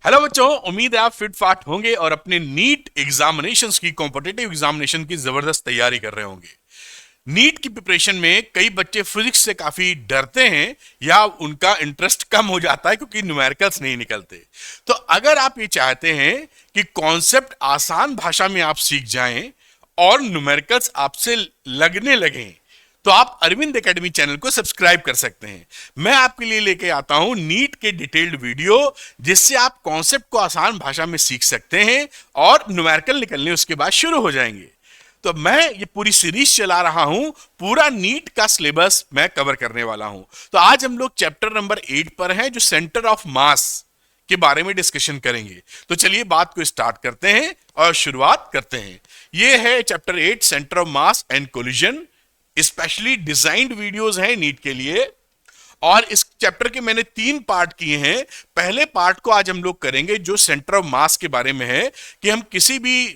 Hello बच्चों, उम्मीद है आप फिट फाट होंगे और अपने नीट एग्जामिनेशंस की कॉम्पिटिटिव एग्जामिनेशन की जबरदस्त तैयारी कर रहे होंगे। नीट की प्रिपरेशन में कई बच्चे फिजिक्स से काफी डरते हैं या उनका इंटरेस्ट कम हो जाता है क्योंकि न्यूमेरिकल्स नहीं निकलते। तो अगर आप ये चाहते हैं कि कॉन्सेप्ट आसान भाषा में आप सीख जाएं और न्यूमेरिकल्स आपसे लगने लगें, तो आप अरविंद एकेडमी चैनल को सब्सक्राइब कर सकते हैं। मैं आपके लिए लेके आता हूं नीट के डिटेल्ड वीडियो, जिससे आप कॉन्सेप्ट को आसान भाषा में सीख सकते हैं और न्यूमेरिकल निकलने उसके बाद शुरू हो जाएंगे। तो मैं ये पूरी सीरीज चला रहा हूं, पूरा नीट का सिलेबस मैं कवर करने वाला हूं। तो आज हम लोग चैप्टर नंबर 8 पर हैं, जो सेंटर ऑफ मास के बारे में डिस्कशन करेंगे। तो चलिए बात को स्टार्ट करते हैं और शुरुआत करते हैं। ये है chapter 8, centre of mass and collision. Specially designed videos हैं नीट के लिए, और इस चैप्टर के मैंने 3 पार्ट किए हैं। पहले पार्ट को आज हम लोग करेंगे जो सेंटर ऑफ मास के बारे में है, कि हम किसी भी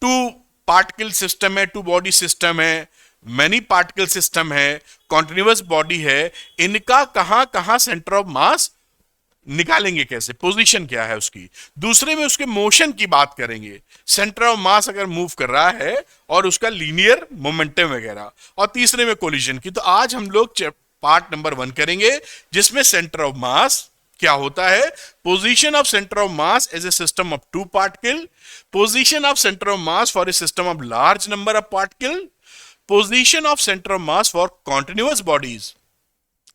टू पार्टिकल सिस्टम है, टू बॉडी सिस्टम है, मैनी पार्टिकल सिस्टम है, कॉन्टिन्यूअस बॉडी है, इनका कहां कहां सेंटर ऑफ मास निकालेंगे, कैसे, पोजीशन क्या है उसकी। दूसरे में उसके मोशन की बात करेंगे, सेंटर ऑफ मास अगर मूव कर रहा है और उसका लीनियर मोमेंटम वगैरह। और तीसरे में कोलिजन की। तो आज हम लोग पार्ट नंबर 1 करेंगे, जिसमें सेंटर ऑफ मास क्या होता है, position of centre of mass as a system of two particle, position of centre of mass for a system of large number of particle, position of centre of mass for continuous bodies,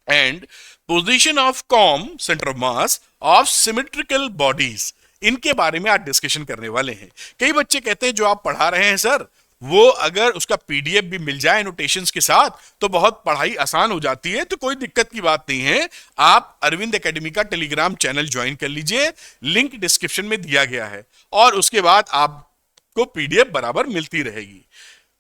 and position of COM centre of mass of symmetrical bodies. इनके बारे में आज discussion करने वाले हैं। कई बच्चे कहते हैं जो आप पढ़ा रहे हैं सर, वो अगर उसका पीडीएफ भी मिल जाए नोटेशंस के साथ तो बहुत पढ़ाई आसान हो जाती है। तो कोई दिक्कत की बात नहीं है, आप अरविंद एकेडमी का टेलीग्राम चैनल ज्वाइन कर लीजिए, लिंक डिस्क्रिप्शन में दिया गया है, और उसके बाद आपको पीडीएफ बराबर मिलती रहेगी।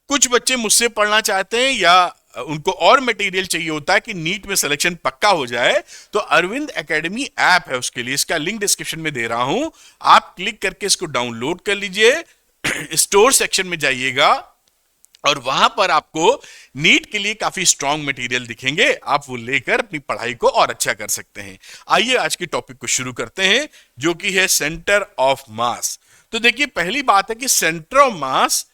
कुछ बच्चे मुझसे पढ़ना चाहते हैं या उनको और मटेरियल चाहिए होता है कि नीट में सिलेक्शन पक्का हो जाए, तो अरविंद एकेडमी ऐप है उसके लिए, इसका लिंक डिस्क्रिप्शन में दे रहा हूं, आप क्लिक करके इसको डाउनलोड कर लीजिए। स्टोर सेक्शन में जाइएगा और वहां पर आपको नीट के लिए काफी स्ट्रॉन्ग मटेरियल दिखेंगे, आप वो लेकर अपनी पढ़ाई को और अच्छा कर सकते हैं। आइए आज के टॉपिक को शुरू करते हैं, जो कि है सेंटर ऑफ मास। तो देखिए, पहली बात है कि सेंटर ऑफ मास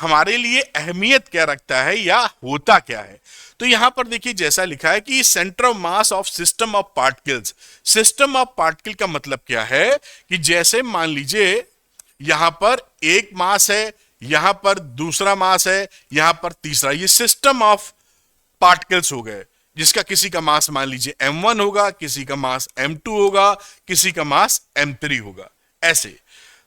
हमारे लिए अहमियत क्या रखता है या होता क्या है। तो यहां पर देखिए, जैसा लिखा है कि centre of mass of system of particles. System of particle का मतलब क्या है कि जैसे मान लीजिए यहां पर एक मास है, यहां पर दूसरा मास है, यहां पर तीसरा, ये सिस्टम ऑफ पार्टिकल्स हो गए, जिसका किसी का मास मान लीजिए m1 होगा, किसी का मास m2 होगा, किसी का मास m3 होगा, ऐसे।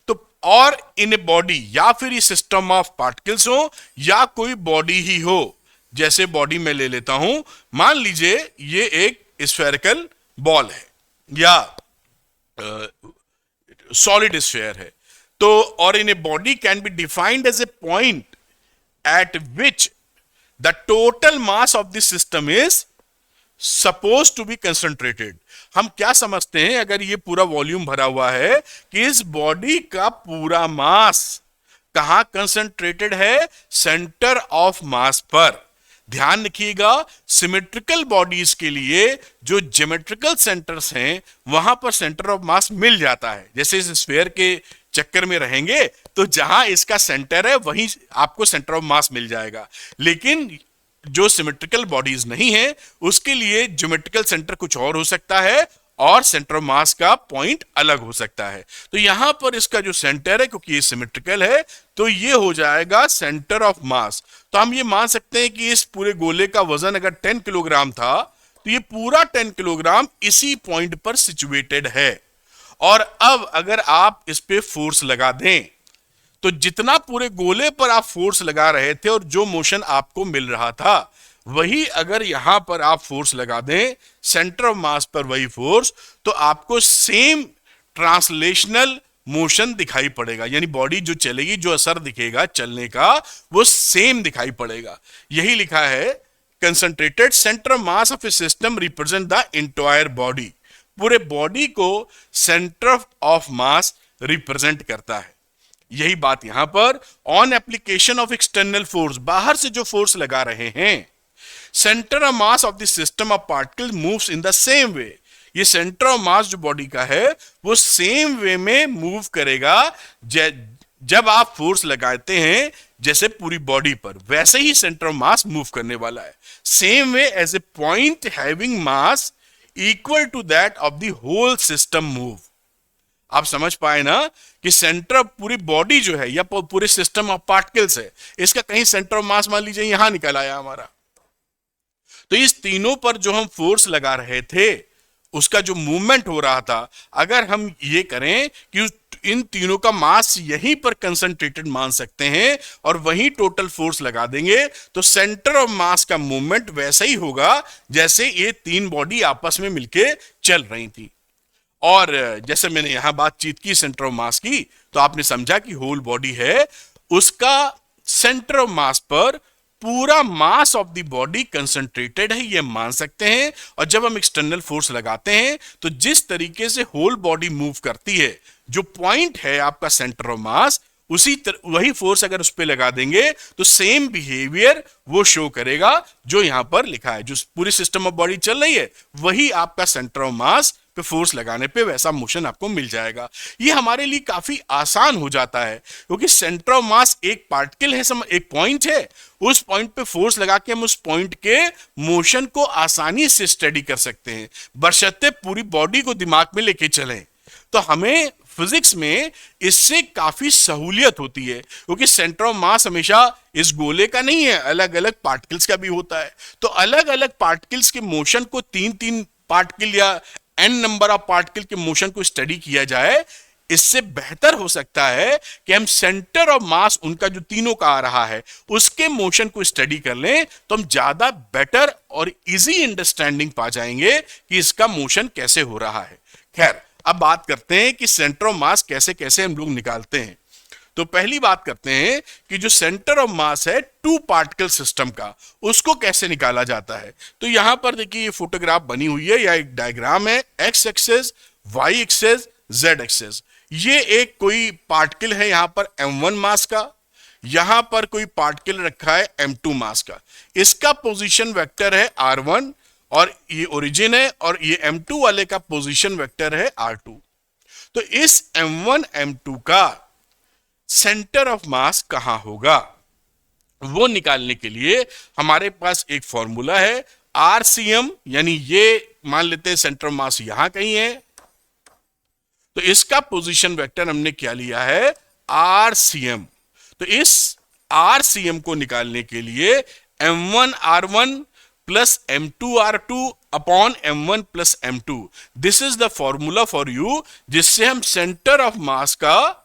तो और इन ए बॉडी, या फिर ये सिस्टम ऑफ पार्टिकल्स हो या कोई बॉडी ही हो, जैसे बॉडी में ले लेता हूं, मान लीजिए ये एक स्फेरिकल बॉल है या सॉलिड स्फीयर है। तो और in a body can be defined as a point at which the total mass of this system is suppose to be concentrated. हम क्या समझते हैं, अगर ये पूरा वॉल्यूम भरा हुआ है, कि इस बॉडी का पूरा मास कहां कंसंट्रेटेड है, सेंटर ऑफ मास पर। ध्यान रखिएगा, सिमेट्रिकल बॉडीज के लिए जो ज्योमेट्रिकल सेंटर्स हैं वहां पर सेंटर ऑफ मास मिल जाता है। जैसे इस स्फीयर के चक्कर में रहेंगे तो जहां इसका सेंटर है वहीं आपको सेंटर ऑफ मास मिल जाएगा। लेकिन जो सिमेट्रिकल बॉडीज नहीं है, उसके लिए ज्योमेट्रिकल सेंटर कुछ और हो सकता है और सेंटर ऑफ मास का पॉइंट अलग हो सकता है। तो यहां पर इसका जो सेंटर है, क्योंकि ये सिमेट्रिकल है, तो ये हो जाएगा सेंटर ऑफ मास। तो हम ये मान सकते हैं कि इस पूरे गोले का वजन अगर 10 किलोग्राम था, तो ये पूरा 10 किलोग्राम इसी पॉइंट पर सिचुएटेड है। और अब अगर आप इस पे फोर्स लगा दें, तो जितना पूरे गोले पर आप फोर्स लगा रहे थे और जो मोशन आपको मिल रहा था, वही अगर यहां पर आप फोर्स लगा दें सेंटर ऑफ मास पर, वही फोर्स, तो आपको सेम ट्रांसलेशनल मोशन दिखाई पड़ेगा। यानी बॉडी जो चलेगी, जो असर दिखेगा चलने का, वो सेम दिखाई पड़ेगा। यही लिखा है, concentrated centre of mass of A system represent the entire body. पूरे बॉडी को सेंटर ऑफ मास रिप्रेजेंट करता है। यही बात यहां पर, on application of external force, बाहर से जो फोर्स लगा रहे हैं, centre of mass of the system of particle moves in the same way. ये सेंटर ऑफ मास जो बॉडी का है वो सेम वे में मूव करेगा जब आप फोर्स लगाते हैं जैसे पूरी बॉडी पर, वैसे ही सेंटर ऑफ मास मूव करने वाला है। Same way as a point having mass equal to that of the whole system move. आप समझ पाए ना कि सेंटर ऑफ पूरी बॉडी जो है या पूरे सिस्टम ऑफ पार्टिकल्स है, इसका कहीं सेंटर ऑफ मास मान लीजिए यहां निकल आया हमारा, तो इस तीनों पर जो हम फोर्स लगा रहे थे उसका जो मूवमेंट हो रहा था, अगर हम ये करें कि इन तीनों का मास यहीं पर कंसंट्रेटेड मान सकते हैं और वहीं टोटल फोर्स लगा देंगे, तो सेंटर ऑफ मास का मूवमेंट वैसा ही होगा जैसे ये तीन बॉडी आपस में मिलके चल रही थी। और जैसे मैंने यहां बातचीत की सेंटर ऑफ मास की, तो आपने समझा कि होल बॉडी है, उसका सेंटर ऑफ मास पर पूरा mass of the body concentrated है, ये मान सकते हैं। और जब हम एक्सटर्नल फोर्स लगाते हैं तो जिस तरीके से होल बॉडी मूव करती है, जो पॉइंट है आपका सेंटर ऑफ मास, वही फोर्स अगर उस पर लगा देंगे तो सेम बिहेवियर वो शो करेगा जो यहां पर लिखा है। जो पूरी सिस्टम ऑफ बॉडी चल रही है वही आपका सेंटर ऑफ मास पे फोर्स लगाने पे वैसा मोशन आपको मिल जाएगा। ये हमारे लिए काफी आसान हो जाता है क्योंकि सेंटर ऑफ मास एक पार्टिकल है, एक पॉइंट है, उस पॉइंट पे फोर्स लगा के हम उस पॉइंट के मोशन को आसानी से स्टडी कर सकते हैं, बशर्ते पूरी बॉडी को दिमाग में लेके चलें। तो हमें फिजिक्स में इससे काफी सहूलियत होती है क्योंकि सेंटर ऑफ मास हमेशा इस गोले का नहीं है, अलग अलग पार्टिकल्स का भी होता है। तो अलग अलग पार्टिकल्स के मोशन को तीन तीन पार्टिकल या n नंबर ऑफ पार्टिकल के मोशन को स्टडी किया जाए, इससे बेहतर हो सकता है कि हम सेंटर ऑफ मास उनका जो तीनों का आ रहा है उसके मोशन को स्टडी कर लें, तो हम ज्यादा बेटर और इजी अंडरस्टैंडिंग पा जाएंगे कि इसका मोशन कैसे हो रहा है। खैर, अब बात करते हैं कि सेंटर ऑफ मास कैसे कैसे हम लोग निकालते हैं। तो पहली बात करते हैं कि जो सेंटर ऑफ मास है टू पार्टिकल सिस्टम का, उसको कैसे निकाला जाता है। तो यहां पर देखिए ये फोटोग्राफ बनी हुई है या एक डायग्राम है, x axis, y axis, z axis. ये एक कोई पार्टिकल है यहां पर m1 मास का, यहां पर कोई पार्टिकल रखा है m2 मास का। इसका पोजीशन वेक्टर है r1 और ये ओरिजिन है, और ये m2 वाले का पोजीशन वेक्टर है r2। तो इस m1 m2 का सेंटर ऑफ मास कहां होगा वो निकालने के लिए हमारे पास एक फॉर्मूला है RCM, यानी ये मान लेते हैं सेंटर ऑफ मास यहां कहीं है, तो इसका पोजीशन वेक्टर हमने क्या लिया है RCM। तो इस RCM को निकालने के लिए m1 r1 plus m2 r2 upon m1 plus m2, this is the formula for you, जिससे हम सेंटर ऑफ मास का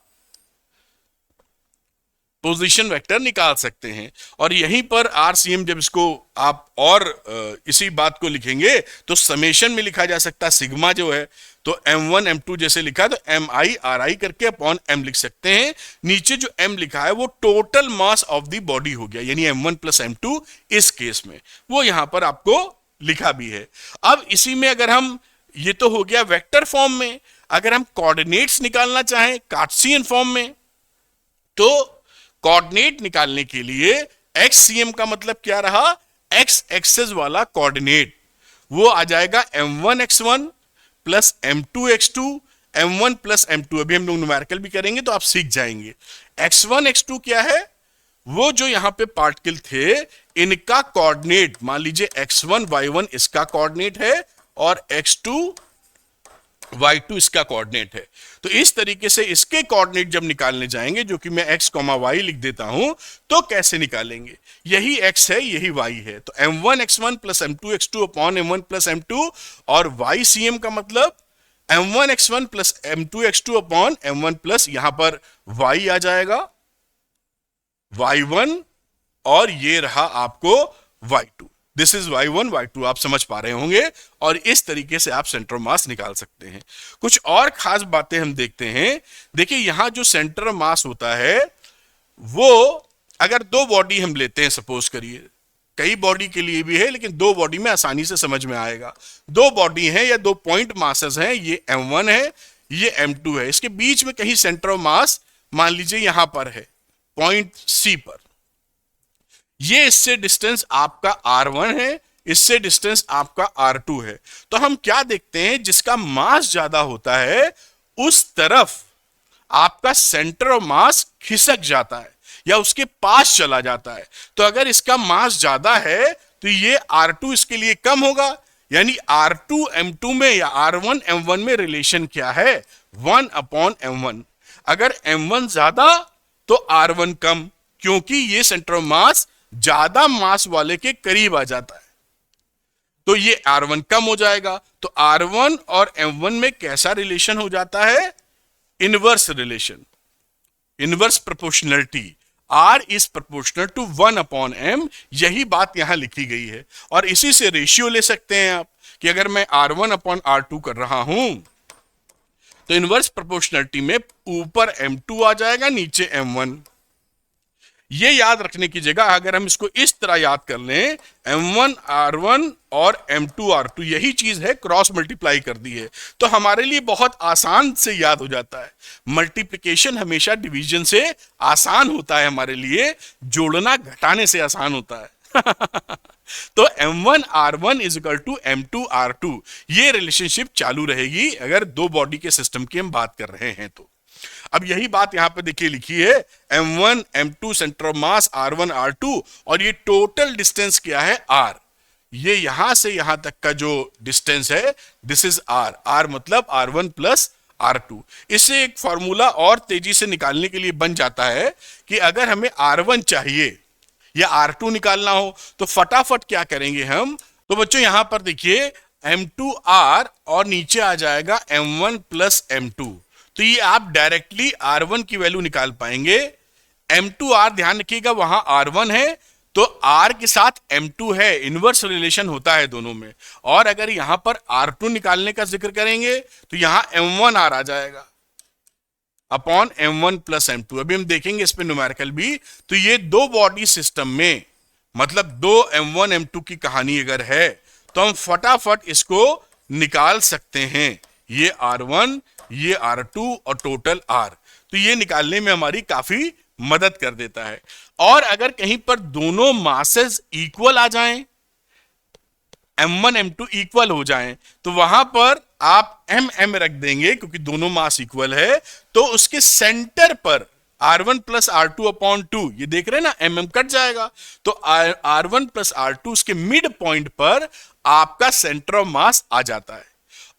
पोजीशन वेक्टर निकाल सकते हैं। और यहीं पर RCM जब इसको आप और इसी बात को लिखेंगे तो समेशन में लिखा जा सकता है, सिग्मा जो है तो m1 m2 जैसे लिखा है तो mi ri करके अपॉन m लिख सकते हैं। नीचे जो m लिखा है वो total mass of the body हो गया, यानी m1 प्लस m2 इस केस में, वो यहां पर आपको लिखा भी है। अब इसी में अगर हम, ये तो हो गया वेक्टर फॉर्म में, अगर हम कोऑर्डिनेट्स निकालना चाहें कार्टेशियन फॉर्म में, तो कोऑर्डिनेट निकालने के लिए XCM का मतलब क्या रहा, x एक्सेस वाला कोऑर्डिनेट, वो आ जाएगा m1 x1 plus m2 x2, m1 plus m2। अभी हम लोग न्यूमेरिकल भी करेंगे तो आप सीख जाएंगे। x1 x2 क्या है, वो जो यहां पे पार्टिकल थे इनका कोऑर्डिनेट, मान लीजिए x1 y1 इसका कोऑर्डिनेट है और x2 y2 इसका कोऑर्डिनेट है। तो इस तरीके से इसके कोऑर्डिनेट जब निकालने जाएंगे, जो कि मैं x, y लिख देता हूं, तो कैसे निकालेंगे, यही x है यही y है, तो m1 x1 plus m2 x2 upon m1 plus m2, और ycm का मतलब m1 x1 plus m2 x2 upon m1 plus, यहां पर y आ जाएगा y1 और ये रहा आपको y2। This is y1 y2, आप समझ पा रहे होंगे। और इस तरीके से आप सेंटर ऑफ मास निकाल सकते हैं। कुछ और खास बातें हम देखते हैं। देखिए यहां जो सेंटर ऑफ मास होता है वो, अगर दो बॉडी हम लेते हैं, सपोज करिए, कई बॉडी के लिए भी है लेकिन दो बॉडी में आसानी से समझ में आएगा। दो बॉडी हैं या दो पॉइंट मासेस हैं, ये m1 है ये m2 है, इसके बीच में कहीं सेंटर ऑफ मास मान लीजिए यहां पर है पॉइंट C पर, ये इससे डिस्टेंस आपका r1 है, इससे डिस्टेंस आपका R2 है। तो हम क्या देखते हैं, जिसका मास ज्यादा होता है उस तरफ आपका सेंटर ऑफ मास खिसक जाता है या उसके पास चला जाता है। तो अगर इसका मास ज्यादा है तो ये R2 इसके लिए कम होगा, यानी R2 M2 में या R1 M1 में रिलेशन क्या है, 1/M1। अगर M1 ज्यादा तो R1 कम, क्योंकि ये सेंटर ऑफ मास ज्यादा मास वाले के करीब आ जाता है, तो ये R1 कम हो जाएगा। तो R1 और M1 में कैसा रिलेशन हो जाता है, inverse relation, inverse proportionality, R is proportional to 1/M। यही बात यहां लिखी गई है और इसी से रेशियो ले सकते हैं आप कि अगर मैं R1/R2 कर रहा हूं तो इनवर्स प्रोपोर्शनलिटी में ऊपर M2 आ जाएगा, नीचे M1। ये याद रखने की जगह अगर हम इसको इस तरह याद कर लें, M1 R1 और M2 R2, यही चीज है, क्रॉस मल्टीप्लाई कर दी है, तो हमारे लिए बहुत आसान से याद हो जाता है। मल्टीप्लिकेशन हमेशा डिवीजन से आसान होता है हमारे लिए, जोड़ना घटाने से आसान होता है। तो M1 R1 is equal to M2 R2, ये रिलेशनशिप चालू रहेगी अगर दो बॉडी के सिस्टम की हम बात कर रहे हैं तो। अब यही बात यहां पे देखिए लिखी है, M1 M2 centre of mass R1 R2, और ये टोटल डिस्टेंस क्या है, R। ये यहां से यहां तक का जो डिस्टेंस है, दिस इज R। R मतलब R1 प्लस R2। इससे एक फॉर्मूला और तेजी से निकालने के लिए बन जाता है कि अगर हमें R1 चाहिए या R2 निकालना हो तो फटाफट क्या करेंगे हम, तो बच्चों यहां पर देखिए M2R और नीचे आ जाएगा M1 प्लस M2, तो ये आप डायरेक्टली R1 की वैल्यू निकाल पाएंगे। M2R ध्यान रखिएगा वहां R1 है तो R के साथ M2 है, इनवर्स रिलेशन होता है दोनों में। और अगर यहां पर R2 निकालने का जिक्र करेंगे तो यहां M1R आ जाएगा अपॉन M1 प्लस M2। अभी हम देखेंगे इस पे न्यूमेरिकल भी। तो ये दो बॉडी सिस्टम में, मतलब दो M1 M2 की कहानी अगर है तो हम फटाफट इसको निकाल सकते हैं, ये R1 ये R2 और टोटल R। तो ये निकालने में हमारी काफी मदद कर देता है। और अगर कहीं पर दोनों मासेस इक्वल आ जाएं, M1 M2 इक्वल हो जाएं, तो वहां पर आप MM रख देंगे क्योंकि दोनों मास इक्वल है, तो उसके सेंटर पर R1 प्लस R2 अपॉन 2, ये देख रहे हैं ना, MM कट जाएगा, तो R1 प्लस R2 उसके मिड पॉइंट पर आपका सेंटर ऑफ मास आ जाता है।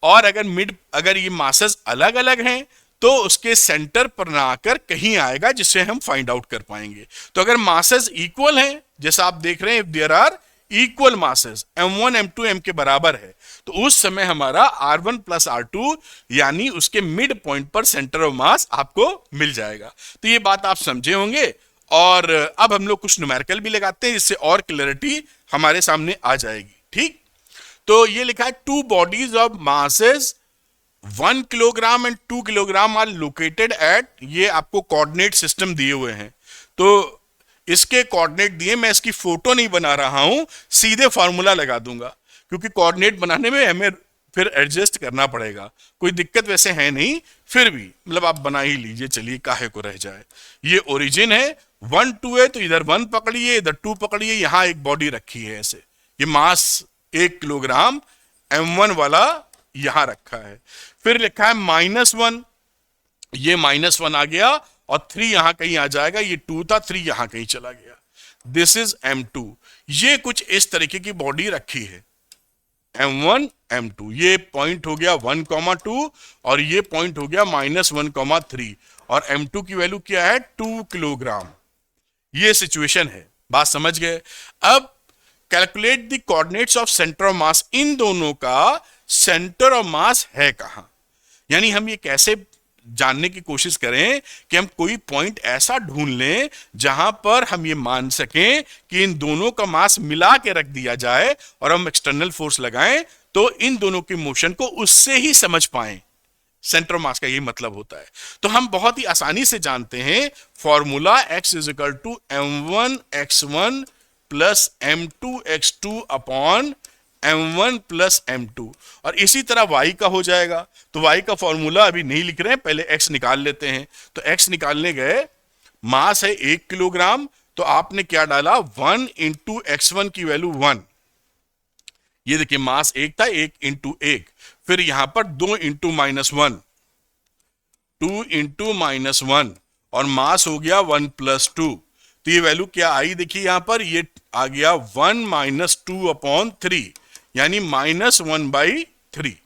और अगर ये मासेस अलग अलग हैं तो उसके सेंटर पर ना आकर कहीं आएगा, जिससे हम फाइंड आउट कर पाएंगे। तो अगर मासेस इक्वल हैं, जैसा आप देख रहे हैं, if there are equal masses, M1 M2 M के बराबर है, तो उस समय हमारा R1 प्लस R2 यानी उसके मिड पॉइंट पर सेंटर ऑफ मास आपको मिल जाएगा। तो ये बात आप समझे होंगे। और अब हम लोग कुछ न्यूमेरिकल भी लगाते हैं जिससे और क्लैरिटी हमारे सामने आ जाएगी। ठीक, तो ये लिखा है, two bodies of masses 1 kilogram and 2 kilogram are located at, ये आपको कोऑर्डिनेट सिस्टम दिए हुए हैं, तो इसके कोऑर्डिनेट दिए, मैं इसकी फोटो नहीं बना रहा हूं, सीधे फॉर्मूला लगा दूंगा क्योंकि कोऑर्डिनेट बनाने में हमें फिर एडजस्ट करना पड़ेगा। कोई दिक्कत वैसे है नहीं, फिर भी मतलब आप बना ही लीजिए, चलिए काहे को रह जाए। ये ओरिजिन है, 1 2 है तो इधर 1 पकड़िए, इधर 2 पकड़िए, यहां एक बॉडी रखी है ऐसे, ये मास 1 किलोग्राम M1 वाला यहां रखा है। फिर लिखा है -1, ये -1 आ गया और 3 यहां कहीं आ जाएगा, ये 2 था, 3 यहां कहीं चला गया, दिस इज M2। ये कुछ इस तरीके की बॉडी रखी है, M1 M2, ये पॉइंट हो गया 1,2 और ये पॉइंट हो गया -1,3 और M2 की वैल्यू क्या है, 2 किलोग्राम। ये सिचुएशन है, बात समझ गए। अब calculate the coordinates of centre of mass, इन दोनों का सेंटर ऑफ मास है कहां, यानी हम ये कैसे जानने की कोशिश करें कि हम कोई पॉइंट ऐसा ढूंढ लें जहां पर हम ये मान सकें कि इन दोनों का मास मिला के रख दिया जाए और हम एक्सटर्नल फोर्स लगाएं तो इन दोनों के मोशन को उससे ही समझ पाएं। सेंटर ऑफ मास का यही मतलब होता है। तो हम बहुत ही आसानी से जानते हैं formula, x is equal to M1 x1 plus M2 x2 upon M1 plus M2, और इसी तरह y का हो जाएगा। तो y का फॉर्मूला अभी नहीं लिख रहे हैं, पहले x निकाल लेते हैं। तो x निकालने गए, मास है 1 किलोग्राम, तो आपने क्या डाला, 1 इंटू x1 की वैल्यू 1, ये देखिए मास एक था, एक इंटू एक, फिर यहां पर 2 इंटू -1, 2 इंटू -1, और मास हो गया 1 + 2। तो ये वैल्यू क्या आई देखिए यहां पर, ये आ गया 1 - 2/3, यानी -1/3।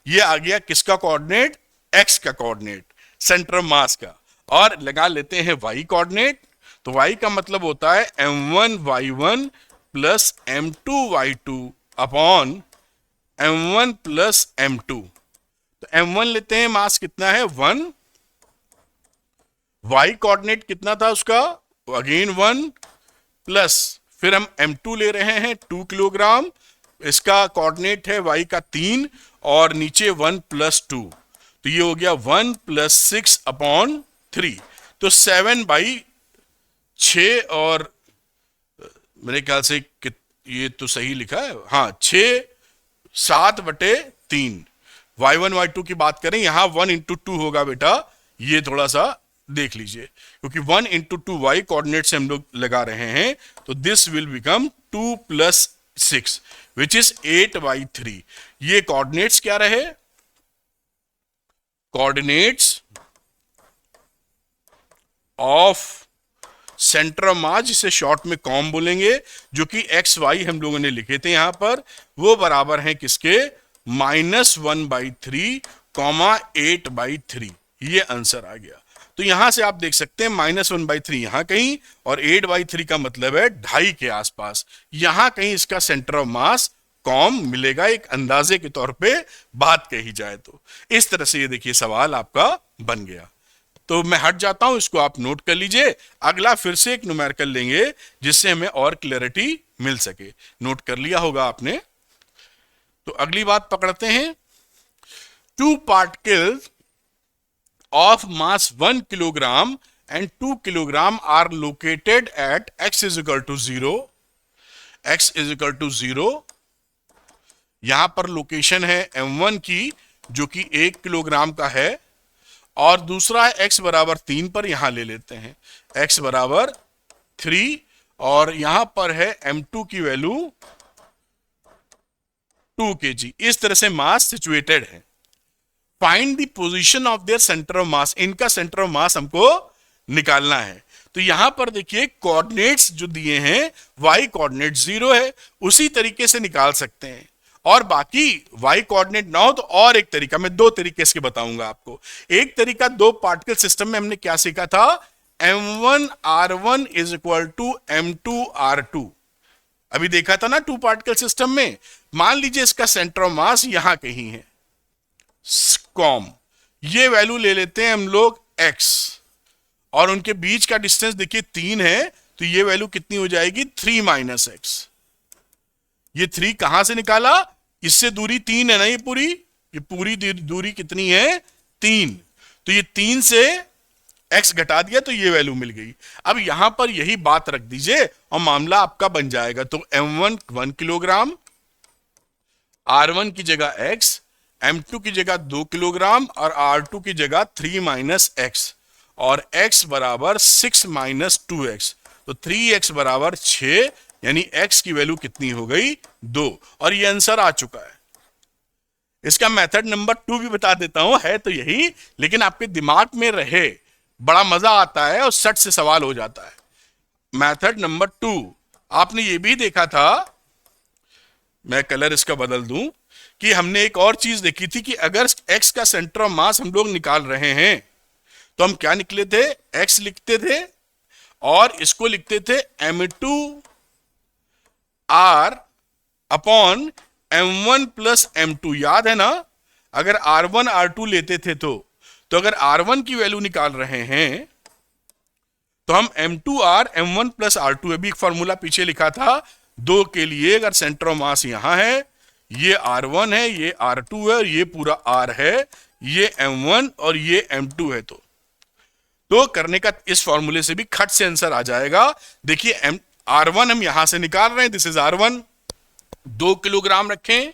ये आ गया किसका कोऑर्डिनेट, एक्स का कोऑर्डिनेट, सेंटर ऑफ मास का। और लगा लेते हैं वाई कोऑर्डिनेट। तो वाई का मतलब होता है m1y1 plus m2y2 upon m1 plus m2। तो m1 लेते हैं, मास कितना है 1, वाई कोऑर्डिनेट कितना था उसका, अगेन 1, प्लस फिर हम m2 ले रहे हैं 2 किलोग्राम, इसका कोऑर्डिनेट है y का 3, और नीचे 1 + 2, तो ये हो गया 1 + 6/3। तो 7/6, और मेरे ख्याल से ये तो सही लिखा है, हाँ 7/3। y1 y2 की बात करें, यहां 1 × 2 होगा बेटा, ये थोड़ा सा देख लीजिए, क्योंकि 1 × 2 y कोऑर्डिनेट से हम लोग लगा रहे हैं, तो this will become 2 + 6 which is 8/3। ये कोऑर्डिनेट्स क्या रहे, कोऑर्डिनेट्स ऑफ सेंटर ऑफ मास, जिसे शॉर्ट में कॉम बोलेंगे, जो कि एक्स वाई हम लोगों ने लिखे थे यहां पर, वो बराबर हैं किसके, -1/3, 8/3। ये आंसर आ गया। तो यहां से आप देख सकते हैं -1/3 यहां कहीं, और 8/3 का मतलब है 2.5 के आसपास, यहां कहीं इसका सेंटर ऑफ मास कॉम मिलेगा, एक अंदाजे के तौर पे बात कही जाए तो। इस तरह से ये देखिए सवाल आपका बन गया। तो मैं हट जाता हूं, इसको आप नोट कर लीजिए। अगला फिर से एक न्यूमेरिकल लेंगे जिससे हमें और क्लैरिटी मिल सके। नोट कर लिया होगा आपने। तो अगली बात पकड़ते हैं। 2 particles of mass 1 kilogram and 2 kilogram are located at x is equal to 0, x is equal to 0। यहां पर लोकेशन है m1 की, जो कि 1 किलोग्राम का है, और दूसरा है x बराबर 3 पर, यहां ले लेते हैं x बराबर 3, और यहां पर है m2 की वैल्यू 2 kg। इस तरह से मास सिचुएटेड है। Find the position of their centre of मास, इनका सेंटर ऑफ मास हमको निकालना है। तो यहां पर देखिए कोऑर्डिनेट्स जो दिए हैं, y कोऑर्डिनेट 0 है, उसी तरीके से निकाल सकते हैं। और बाकी y कोऑर्डिनेट ना हो तो और एक तरीका, मैं 2 तरीके से बताऊंगा आपको। एक तरीका, 2 पार्टिकल सिस्टम में हमने क्या सीखा था, m1r1 is equal to m2r2, अभी देखा था ना 2 पार्टिकल सिस्टम में। मान लीजिए इसका सेंटर ऑफ मास यहां कहीं है, कॉम, ये वैल्यू ले लेते हैं हम लोग x, और उनके बीच का डिस्टेंस देखिए 3 है, तो ये वैल्यू कितनी हो जाएगी, 3 - x। ये 3 कहां से निकाला, इससे दूरी 3 है ना, ये पूरी दूरी कितनी है, 3। तो ये 3 से x घटा दिया तो ये वैल्यू मिल गई। अब यहां पर यही बात रख दीजिए और मामला आपका बन जाएगा। तो m1 1 किलोग्राम, r1 की जगह x, m2 की जगह 2 किलोग्राम, और r2 की जगह 3 - x, और x बराबर 6 - 2x। तो 3x बराबर 6, यानी x की वैल्यू कितनी हो गई, 2। और ये आंसर आ चुका है। इसका मेथड नंबर 2 भी बता देता हूं, है तो यही, लेकिन आपके दिमाग में रहे, बड़ा मजा आता है और सट से सवाल हो जाता है। मेथड नंबर 2, आपने ये भी देखा था, मैं कलर इसका बदल दूं, कि हमने एक और चीज देखी थी कि अगर x का सेंटर ऑफ मास हम लोग निकाल रहे हैं, तो हम क्या निकले थे, x लिखते थे और इसको लिखते थे m2r upon m1 plus m2। याद है ना, अगर r1 r2 लेते थे तो अगर r1 की वैल्यू निकाल रहे हैं तो हम m2r m1 प्लस r2, अभी एक फॉर्मूला पीछे लिखा था 2 के लिए, अगर सेंटर ऑफ मास यहां है, ये r1 है, ये r2 है, और ये पूरा r है, ये m1 और ये m2 है। तो करने का इस फॉर्मूले से भी खट से आंसर आ जाएगा। देखिए r1 हम यहां से निकाल रहे हैं, दिस इज r1, 2 किलोग्राम रखें,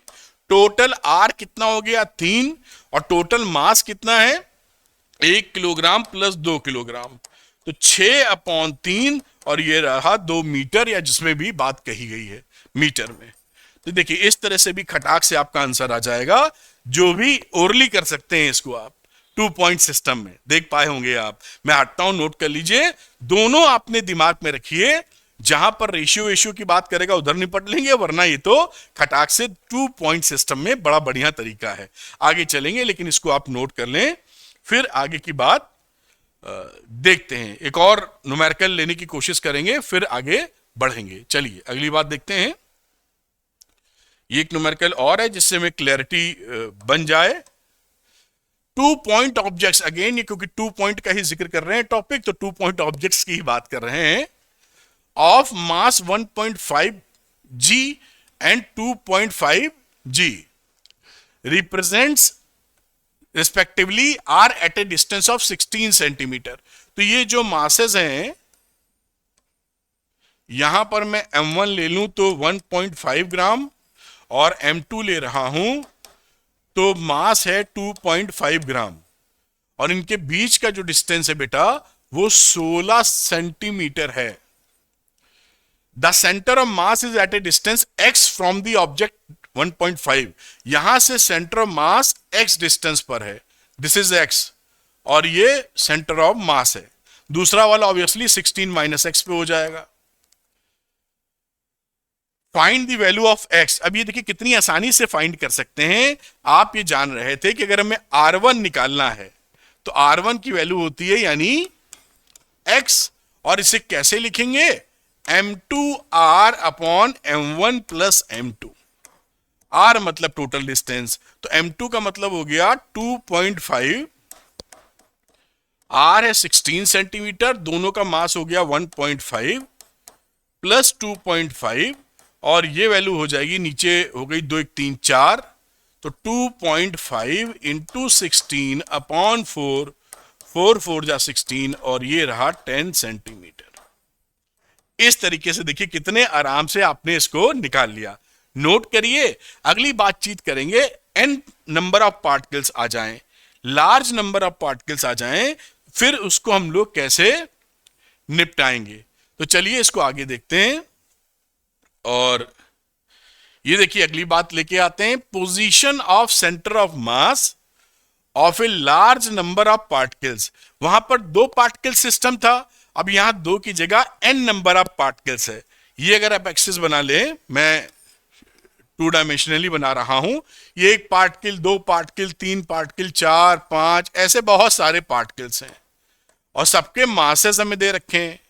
टोटल r कितना हो गया 3, और टोटल मास कितना है 1 किलोग्राम प्लस 2 किलोग्राम, तो 6/3, और ये रहा 2 मीटर, या जिसमें भी बात कही गई है मीटर में। तो देखिए इस तरह से भी खटाक से आपका आंसर आ जाएगा, जो भी ओरली कर सकते हैं इसको आप 2 पॉइंट सिस्टम में देख पाए होंगे आप। मैं हटता हूं, नोट कर लीजिए, दोनों आपने दिमाग में रखिए, जहां पर रेशियो की बात करेगा उधर निपट लेंगे, वरना ये तो खटाक से 2 पॉइंट सिस्टम में बड़ा बढ़िया तरीका है। आगे चलेंगे, लेकिन इसको आप नोट कर लें, फिर आगे की बात देखते हैं। एक और न्यूमेरिकल लेने की कोशिश करेंगे, फिर आगे बढ़ेंगे। चलिए अगली बात देखते हैं। ये एक न्यूमेरिकल और है जिससे में क्लैरिटी बन जाए। 2 पॉइंट ऑब्जेक्ट्स, अगेन ये क्योंकि 2 पॉइंट का ही जिक्र कर रहे हैं टॉपिक, तो 2 पॉइंट ऑब्जेक्ट्स की ही बात कर रहे हैं, of mass 1.5 g and 2.5 g represents respectively are at a distance of 16 centimetre. तो ये जो मासेस हैं, यहां पर मैं m1 ले लूं तो 1.5 ग्राम और m2 ले रहा हूं तो मास है 2.5 ग्राम, और इनके बीच का जो डिस्टेंस है बेटा वो 16 सेंटीमीटर है। The centre of mass is at a distance x from the object 1.5, यहां से centre of mass x distance पर है, दिस इज x, और ये सेंटर ऑफ मास है। दूसरा वाला ऑब्वियसली 16 माइनस x पे हो जाएगा। Find the value of x। अब ये देखिए कितनी आसानी से फाइंड कर सकते हैं। आप ये जान रहे थे कि अगर हमें r1 निकालना है तो r1 की वैल्यू होती है यानी x, और इसे कैसे लिखेंगे, m2r upon m1 plus m2। r मतलब टोटल डिस्टेंस, तो m2 का मतलब हो गया 2.5, r है 16 सेंटीमीटर, दोनों का मास हो गया 1.5 प्लस 2.5, और ये वैल्यू हो जाएगी, नीचे हो गई 2 1 3 4, तो 2.5 इंटू 16 अपॉन 4, 4 4 जा 16, और ये रहा 10 सेंटीमीटर। इस तरीके से देखिए कितने आराम से आपने इसको निकाल लिया। नोट करिए, अगली बातचीत करेंगे n नंबर ऑफ पार्टिकल्स आ जाएं, लार्ज नंबर ऑफ पार्टिकल्स आ जाएं, फिर उसको हम लोग कैसे निपटाएंगे। तो चलिए इसको आगे देखते हैं, और ये देखिए अगली बात लेके आते हैं, position of centre of mass of a large number of particles. वहां पर 2 पार्टिकल सिस्टम था, अब यहां 2 की जगह n नंबर ऑफ पार्टिकल्स है। ये अगर आप एक्सिस बना लें, मैं 2 डायमेंशनली बना रहा हूं, ये 1 पार्टिकल, 2 पार्टिकल, 3 पार्टिकल, 4 5, ऐसे बहुत सारे पार्टिकल्स हैं, और सबके मासेस हमें दे रखे हैं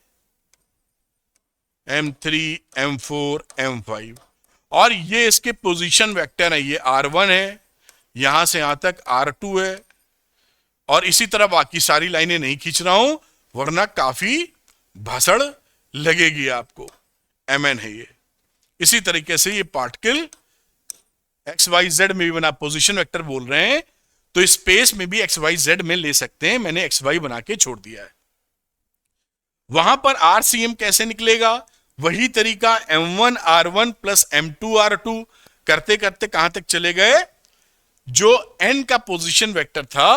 m3 m4 m5, और ये इसके पोजीशन वेक्टर है, ये r1 है, यहां से यहां तक r2 है, और इसी तरह बाकी सारी लाइनें नहीं खींच रहा हूं वरना काफी भाषण लगेगी आपको। mn है ये। इसी तरीके से ये पार्टिकल एक्स वाई जेड में भी बना, पोजीशन वेक्टर बोल रहे हैं तो स्पेस में भी एक्स वाई जेड में ले सकते हैं, मैंने एक्स वाई बना के छोड़ दिया है। वहां पर आरसीएम कैसे निकलेगा, वही तरीका m1 r1 plus m2 r2 करते करते कहां तक चले गए, जो n का पोजीशन वेक्टर था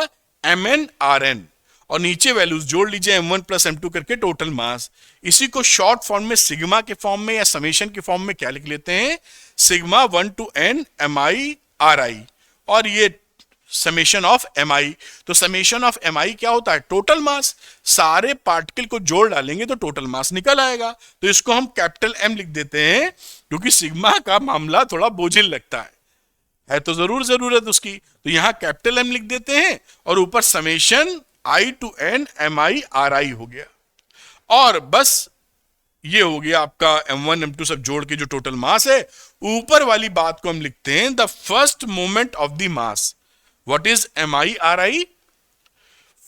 mn rn, और नीचे वैल्यूज जोड़ लीजिए m1 प्लस m2 करके टोटल मास। इसी को शॉर्ट फॉर्म में सिग्मा के फॉर्म में या समेशन के फॉर्म में क्या लिख लेते हैं, sigma 1 to n mi ri, और ये समेशन ऑफ mi। तो समेशन ऑफ mi क्या होता है, टोटल मास। सारे पार्टिकल को जोड़ डालेंगे तो टोटल मास निकल आएगा। तो इसको हम कैपिटल M लिख देते हैं, क्योंकि सिग्मा का मामला थोड़ा बोझिल लगता है तो जरूर जरूरत उसकी, तो यहां कैपिटल M लिख देते हैं, और ऊपर summation i to n mi ri हो गया। और बस ये हो गया आपका m1 m2 सब जोड़ के जो टोटल मास है। ऊपर वाली बात को हम लिखते हैं the first moment of the mass. What is mi ri,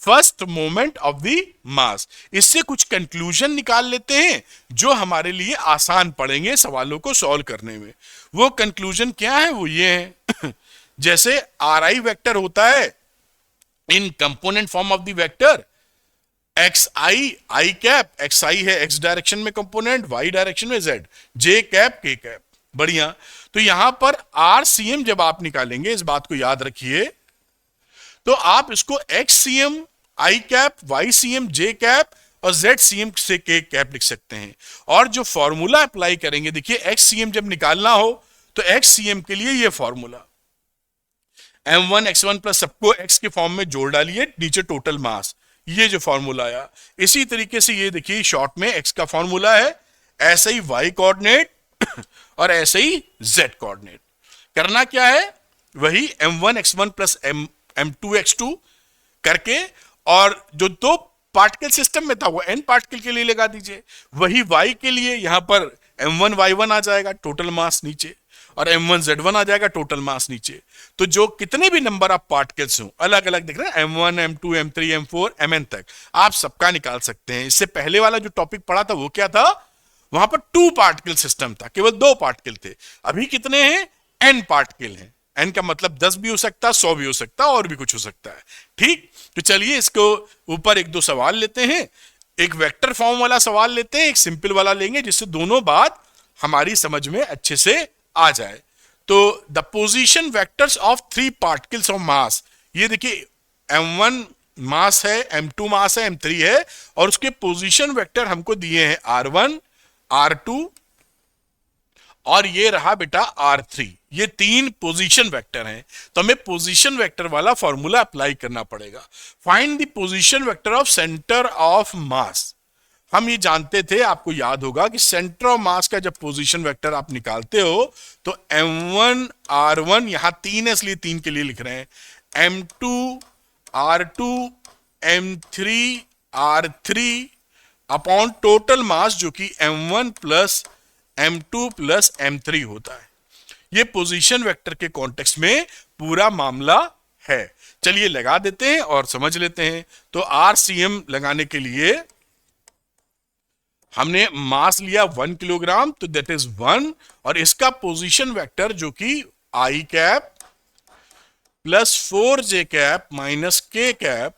first moment of the mass. इससे कुछ कंक्लूजन निकाल लेते हैं जो हमारे लिए आसान पड़ेंगे सवालों को सॉल्व करने में। वो कंक्लूजन क्या है, वो ये है जैसे ri वेक्टर होता है in component form of the vector xi i cap, xi है x डायरेक्शन में कंपोनेंट, y डायरेक्शन में z, j cap k cap. बढ़िया। तो यहां पर rcm जब आप निकालेंगे, इस बात को याद रखिए, तो आप इसको xcm i cap, ycm j cap और zcm से k कैप लिख सकते हैं। और जो फॉर्मूला अप्लाई करेंगे, देखिए xcm जब निकालना हो तो XCM के लिए ये फॉर्मूला m1 x1 प्लस सबको x के फॉर्म में जोड़ डालिए, नीचे टोटल मास, ये जो फॉर्मूला आया। इसी तरीके से ये देखिए शॉर्ट में x का फॉर्मूला है, ऐसे ही y कोऑर्डिनेट और ऐसे ही z कोऑर्डिनेट। करना क्या है, वही m1 x1 plus m2 x2 करके, और जो दो पार्टिकल सिस्टम में था वो n पार्टिकल के लिए लगा दीजिए। वही y के लिए यहां पर m1 y1 आ जाएगा टोटल मास नीचे, और m1 z1 आ जाएगा टोटल मास नीचे। तो जो कितने भी नंबर ऑफ पार्टिकल्स हो अलग अलग दिख रहे हैं, m1 m2 m3 m4 mn तक, आप सबका निकाल सकते हैं। इससे पहले वाला जो टॉपिक पढ़ा था वो क्या था, वहां पर 2 पार्टिकल सिस्टम था, केवल 2 पार्टिकल थे। अभी कितने हैं, n पार्टिकल हैं। n का मतलब 10 भी हो सकता है, 100 भी हो सकता है, और भी कुछ हो सकता है। ठीक, तो चलिए इसको ऊपर एक दो सवाल लेते हैं। एक वेक्टर फॉर्म वाला सवाल लेते हैं, एक सिंपल वाला लेंगे, जिससे दोनों बात हमारी समझ में अच्छे से आ जाए। तो the position vectors of 3 particles of mass, ये देखिए m1 मास है, m2 मास है, m3 है, और उसके पोजीशन वेक्टर हमको दिए हैं r1 r2 और ये रहा बेटा r3। ये 3 पोजीशन वेक्टर हैं, तो हमें पोजीशन वेक्टर वाला फॉर्मूला अप्लाई करना पड़ेगा। Find the position vector of centre of मास। हम ये जानते थे, आपको याद होगा कि सेंटर ऑफ मास का जब पोजीशन वेक्टर आप निकालते हो तो m1 r1, यहां 3 है इसलिए 3 के लिए लिख रहे हैं, m2 r2 m3 r3 upon total mass जो कि m1 plus m2 plus m3 होता है। ये पोजीशन वेक्टर के कॉन्टेक्स्ट में पूरा मामला है। चलिए लगा देते हैं और समझ लेते हैं। तो RCM लगाने के लिए हमने मास लिया 1 किलोग्राम, तो दैट इज 1, और इसका पोजीशन वेक्टर जो कि i cap plus 4j cap minus k cap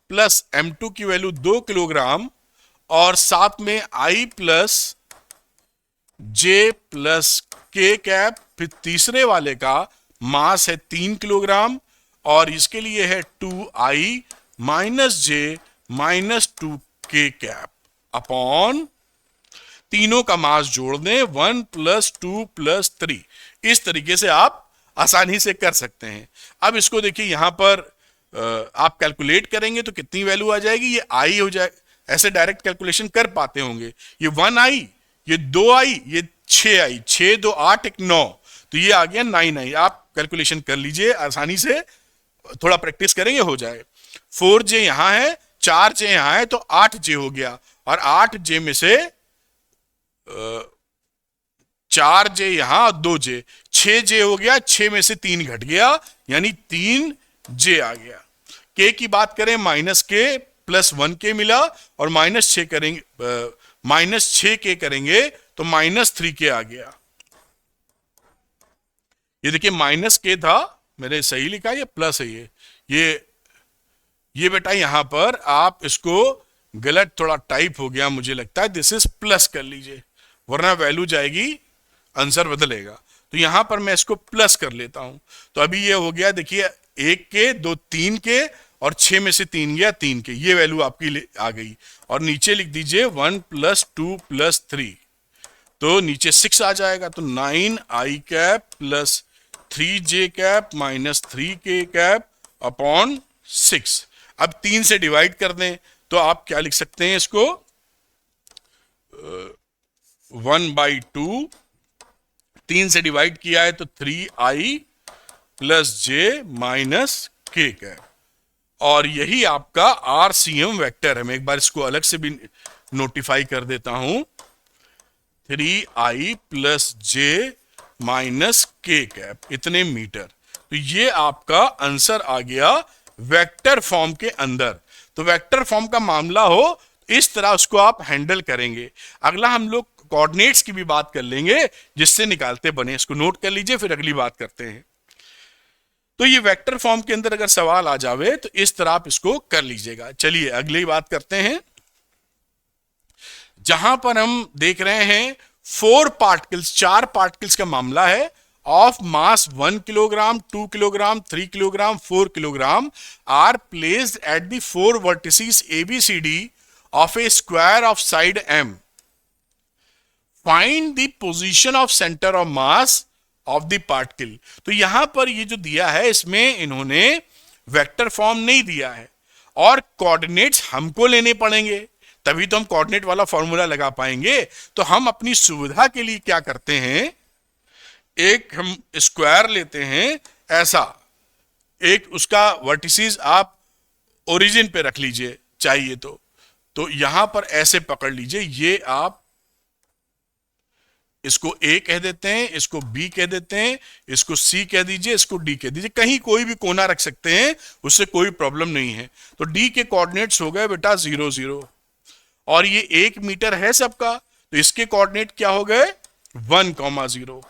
plus m2 की वैल्यू 2 किलोग्राम, और साथ में i plus j plus k cap, फिर तीसरे वाले का मास है 3 किलोग्राम, और इसके लिए है 2i minus j minus 2k cap upon तीनों का मास जोड़ दें 1 प्लस 2 प्लस 3। इस तरीके से आप आसानी से कर सकते हैं। अब इसको देखिए यहां पर आप कैलकुलेट करेंगे तो कितनी वैल्यू आ जाएगी, ये i हो जाए, ऐसे डायरेक्ट कैलकुलेशन कर पाते होंगे। ये 1i, ये 2i, ये 6i, 6 2 8 1 9, तो ये आ गया 9i। आप कैलकुलेशन कर लीजिए आसानी से, थोड़ा प्रैक्टिस करेंगे हो जाए। 4j यहां है, 4j यहां है, तो 8j हो गया, और 8j में से 4j यहां, 2j, 6j हो गया, 6 में से 3 घट गया, यानी 3j आ गया। k की बात करें, माइनस k प्लस 1k मिला, और माइनस 6 करेंगे, माइनस 6k करेंगे तो माइनस 3k आ गया। ये देखिए माइनस k था, मैंने सही लिखा, ये प्लस है, ये बेटा यहां पर आप इसको गलत थोड़ा टाइप हो गया मुझे लगता है, दिस इज प्लस कर लीजिए, वरना वैल्यू जाएगी, आंसर बदलेगा। तो यहां पर मैं इसको प्लस कर लेता हूं, तो अभी ये हो गया, देखिए 1k 2 3k, और 6 में से 3 गया 3k, ये वैल्यू आपकी आ गई। और नीचे लिख दीजिए 1 प्लस 2 प्लस 3, तो नीचे 6 आ जाएगा, तो 9i cap plus 3j cap minus 3k cap upon 6। अब 3 से डिवाइड कर दें तो आप क्या लिख सकते हैं इसको, 1/2, 3 से डिवाइड किया है तो 3i plus j minus k cap, और यही आपका RCM वेक्टर है। मैं एक बार इसको अलग से भी नोटिफाई कर देता हूं, 3i plus j minus k cap, इतने मीटर। तो ये आपका आंसर आ गया वेक्टर फॉर्म के अंदर। तो वेक्टर फॉर्म का मामला हो इस तरह उसको आप हैंडल करेंगे। अगला हम लोग कोऑर्डिनेट्स की भी बात कर लेंगे, जिससे निकालते बने, इसको नोट कर लीजिए, फिर अगली बात करते हैं। तो ये वेक्टर फॉर्म के अंदर अगर सवाल आ जावे तो इस तरह आप इसको कर लीजिएगा। चलिए अगली बात करते हैं, जहां पर हम देख रहे हैं 4 पार्टिकल्स, 4 पार्टिकल्स का मामला है, of mass 1 kilogram 2 kilogram 3 kilogram 4 kilogram are placed at the 4 vertices ABCD of a square of side M. Find the position of center of mass of the particle. तो यहां पर ये जो दिया है इसमें इन्होंने वेक्टर फॉर्म नहीं दिया है और कोऑर्डिनेट्स हमको लेने पड़ेंगे, तभी तो हम कोऑर्डिनेट वाला फॉर्मूला लगा पाएंगे। तो हम अपनी सुविधा के लिए क्या करते हैं, एक हम स्क्वायर लेते हैं ऐसा, एक उसका वर्टिसेस आप ओरिजिन पे रख लीजिए चाहिए तो यहां पर ऐसे पकड़ लीजिए, ये आप इसको ए कह देते हैं, इसको बी कह देते हैं, इसको सी कह दीजिए, इसको डी कह दीजिए, कहीं कोई भी कोना रख सकते हैं, उससे कोई प्रॉब्लम नहीं है। तो डी के कोऑर्डिनेट्स हो गए बेटा 0 0 और ये 1 मीटर है सबका, तो इसके कोऑर्डिनेट क्या हो गए 1,0,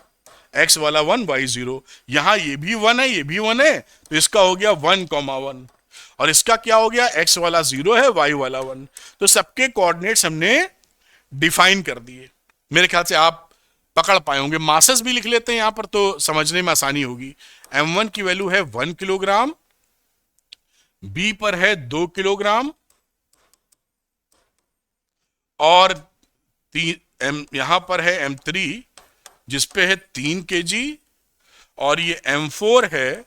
एक्स वाला 1 वाई 0, यहां ये भी 1 है ये भी 1 है, तो इसका हो गया 1,1 और इसका क्या हो गया एक्स वाला 0 है वाई वाला 1। तो सबके कोऑर्डिनेट्स हमने डिफाइन कर दिए। मेरे ख्याल से आप पकड़ पाए होंगे। मासेस भी लिख लेते हैं यहां पर तो समझने में आसानी होगी। m1 की वैल्यू है 1 किलोग्राम, b पर है 2 किलोग्राम और यहां पर है m3 जिसपे है 3 kg और ये m4 है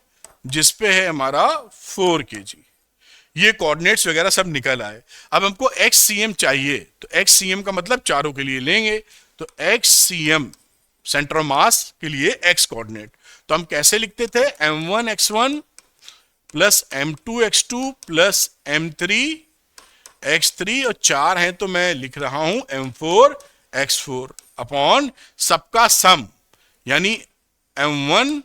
जिसपे है हमारा 4 kg। ये कोऑर्डिनेट्स वगैरह सब निकल आए। अब हमको XCM चाहिए, तो XCM का मतलब चारों के लिए लेंगे, तो XCM सेंटर ऑफ मास के लिए x कोऑर्डिनेट, तो हम कैसे लिखते थे m1 x1 plus m2 x2 plus m3 x3 और 4 है तो मैं लिख रहा हूं m4 x4 अपॉन सबका सम, यानी m1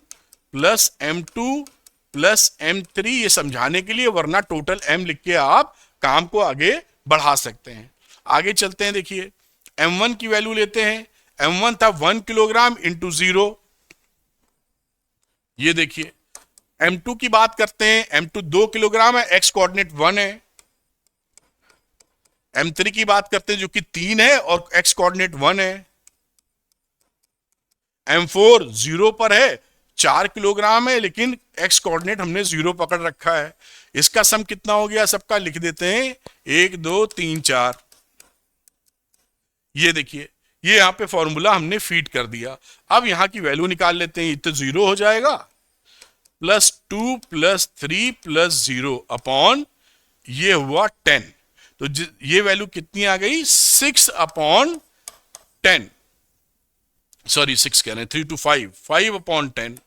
plus m2 plus m3, ये समझाने के लिए, वरना टोटल m लिख के आप काम को आगे बढ़ा सकते हैं। आगे चलते हैं, देखिए m1 की वैल्यू लेते हैं, m1 था 1 किलोग्राम इंटू 0, ये देखिए। m2 की बात करते हैं, m2 2 किलोग्राम है, x कोऑर्डिनेट 1 है। m3 की बात करते हैं जो कि 3 है और x कोऑर्डिनेट 1 है। m4 0 पर है, 4 किलोग्राम है, लेकिन x कोऑर्डिनेट हमने 0 पकड़ रखा है। इसका सम कितना हो गया सबका लिख देते हैं, 1 2 3 4। ये देखिए, ये यहां पे फॉर्मूला हमने फीड कर दिया। अब यहां की वैल्यू निकाल लेते हैं, ये तो 0 हो जाएगा, प्लस 2 प्लस 3 प्लस 0 अपॉन ये हुआ 10, तो ये वैल्यू कितनी आ गई 6 अपॉन 10, सॉरी 6 कह रहे हैं, 3 to 5, 5 अपॉन 10।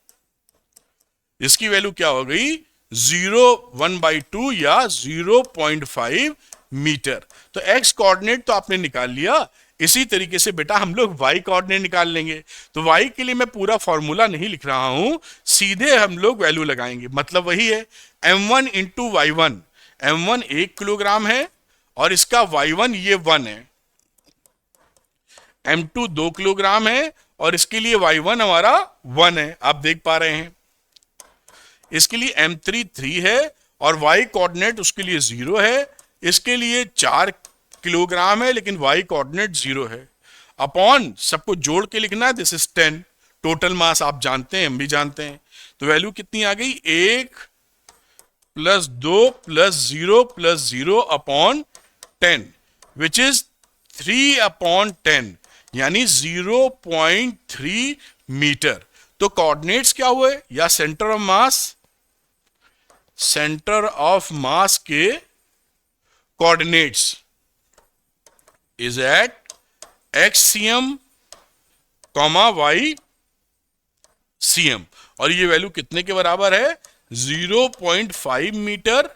इसकी वैल्यू क्या हो गई 0.1/2 या 0.5 मीटर। तो x कोऑर्डिनेट तो आपने निकाल लिया, इसी तरीके से बेटा हम लोग y कोऑर्डिनेट निकाल लेंगे। तो y के लिए मैं पूरा फॉर्मूला नहीं लिख रहा हूं, सीधे हम लोग वैल्यू लगाएंगे। मतलब वही है m1 into y1, m1 1 kilogram है और इसका y1 ये 1 है, m2 2 किलोग्राम है और इसके लिए y1 हमारा 1 है, आप देख पा रहे हैं। इसके लिए m3 3 है और y कोऑर्डिनेट उसके लिए 0 है, इसके लिए 4 किलोग्राम है लेकिन y कोऑर्डिनेट 0 है, अपॉन सबको जोड़ के लिखना है, दिस इज 10। टोटल मास आप जानते हैं, हम भी जानते हैं। तो वैल्यू कितनी आ गई 1 plus 2 plus 0 plus 0 upon 10 which is 3 upon 10, यानी 0.3 मीटर। तो कोऑर्डिनेट्स क्या हुए, या centre of mass, centre of mass के coordinates is at XCM, YCM, और ये वैल्यू कितने के बराबर है 0.5 metre,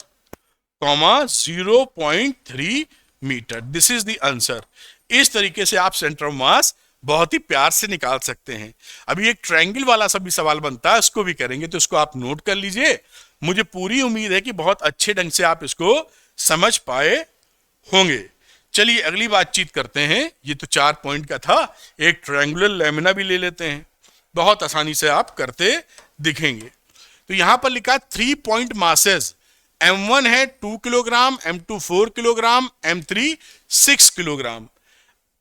0.3 metre. This is the answer. इस तरीके से आप सेंटर ऑफ मास बहुत ही प्यार से निकाल सकते हैं। अभी एक ट्रायंगल वाला सा भी सवाल बनता है, उसको भी करेंगे, तो इसको आप नोट कर लीजिए। मुझे पूरी उम्मीद है कि बहुत अच्छे ढंग से आप इसको समझ पाए होंगे। चलिए अगली बातचीत करते हैं। ये तो 4 पॉइंट का था, एक ट्रायंगुलर लैमिना भी ले लेते हैं, बहुत आसानी से आप करते दिखेंगे। तो यहां पर लिखा 3 पॉइंट मासेस, m1 है 2 kilogram, m2 4 kilogram, m3 6 kilogram.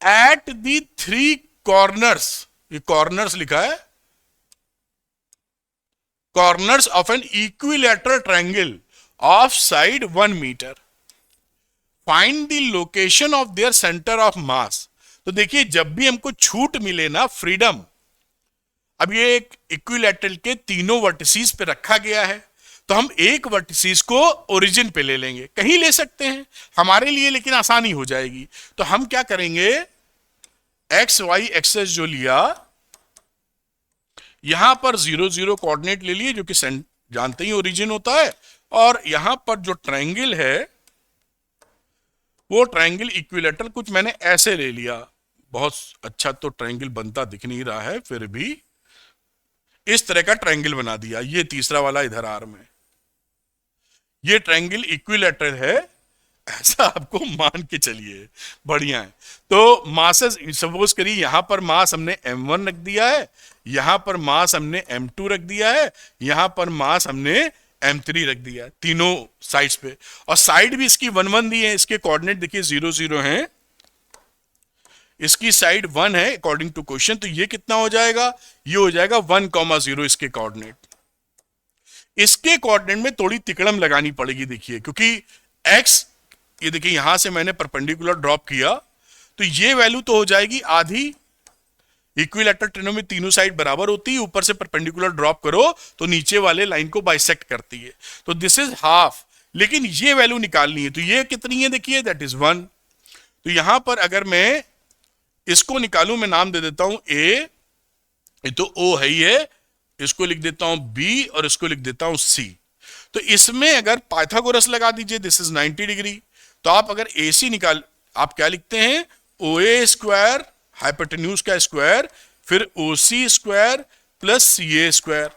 At the 3 corners, ये कॉर्नर्स लिखा है, corners of an equilateral triangle of side 1 metre, find the location of their centre of mass. तो देखिए, जब भी हमको छूट मिले ना, फ्रीडम, अब ये एक इक्विलैटरल के तीनों वर्टिसेस पे रखा गया है, तो हम एक वर्टिसेस को ओरिजिन पे ले लेंगे, कहीं ले सकते हैं हमारे लिए, लेकिन आसानी हो जाएगी। तो हम क्या करेंगे, एक्स वाई एक्सेस जो लिया, यहां पर 0 0 कोऑर्डिनेट ले लिए, जो कि जानते ही ओरिजिन होता है, और यहां पर जो ट्रायंगल है वो ट्रायंगल इक्विलैटरल कुछ मैंने ऐसे ले लिया। बहुत अच्छा तो ट्रायंगल बनता दिख नहीं रहा है, फिर भी इस तरह का ट्रायंगल बना दिया। ये तीसरा वाला इधर आर्म है, ये ट्रायंगल इक्विलैटरल है, ऐसा आपको मान के चलिए, बढ़िया है। तो मासेस सपोज करिए, यहां पर मास हमने m1 रख दिया है, यहां पर मास हमने m2 रख दिया है, यहां पर मास हमने m3 रख दिया है, तीनों साइड्स पे, और साइड भी इसकी 1 1 दी है। इसके कोऑर्डिनेट देखिए 0 0 हैं, इसकी साइड 1 है अकॉर्डिंग टू क्वेश्चन, तो ये कितना हो जाएगा, ये हो जाएगा 1,0 इसके कोऑर्डिनेट। इसके कोऑर्डिनेट में थोड़ी तिकड़म लगानी पड़ेगी, देखिए, क्योंकि x, ये देखिए यहां से मैंने परपेंडिकुलर ड्रॉप किया, तो ये वैल्यू तो हो जाएगी आधी। इक्विलैटरल ट्रेनों में तीनों साइड बराबर होती है, ऊपर से परपेंडिकुलर ड्रॉप करो तो नीचे वाले लाइन को बाइसेक्ट करती है, तो दिस इज हाफ। लेकिन ये वैल्यू निकालनी है, तो ये कितनी है, देखिए दैट इज 1। तो यहां पर अगर मैं इसको निकालूं, मैं नाम दे देता हूं a, ये तो o है ही है, इसको लिख देता हूं b और इसको लिख देता हूं c। तो इसमें अगर पाइथागोरस लगा दीजिए, दिस इज 90 डिग्री, तो आप अगर AC निकाल, आप क्या लिखते हैं, OA स्क्वायर हाइपोटेन्यूज का स्क्वायर फिर OC square plus CA square.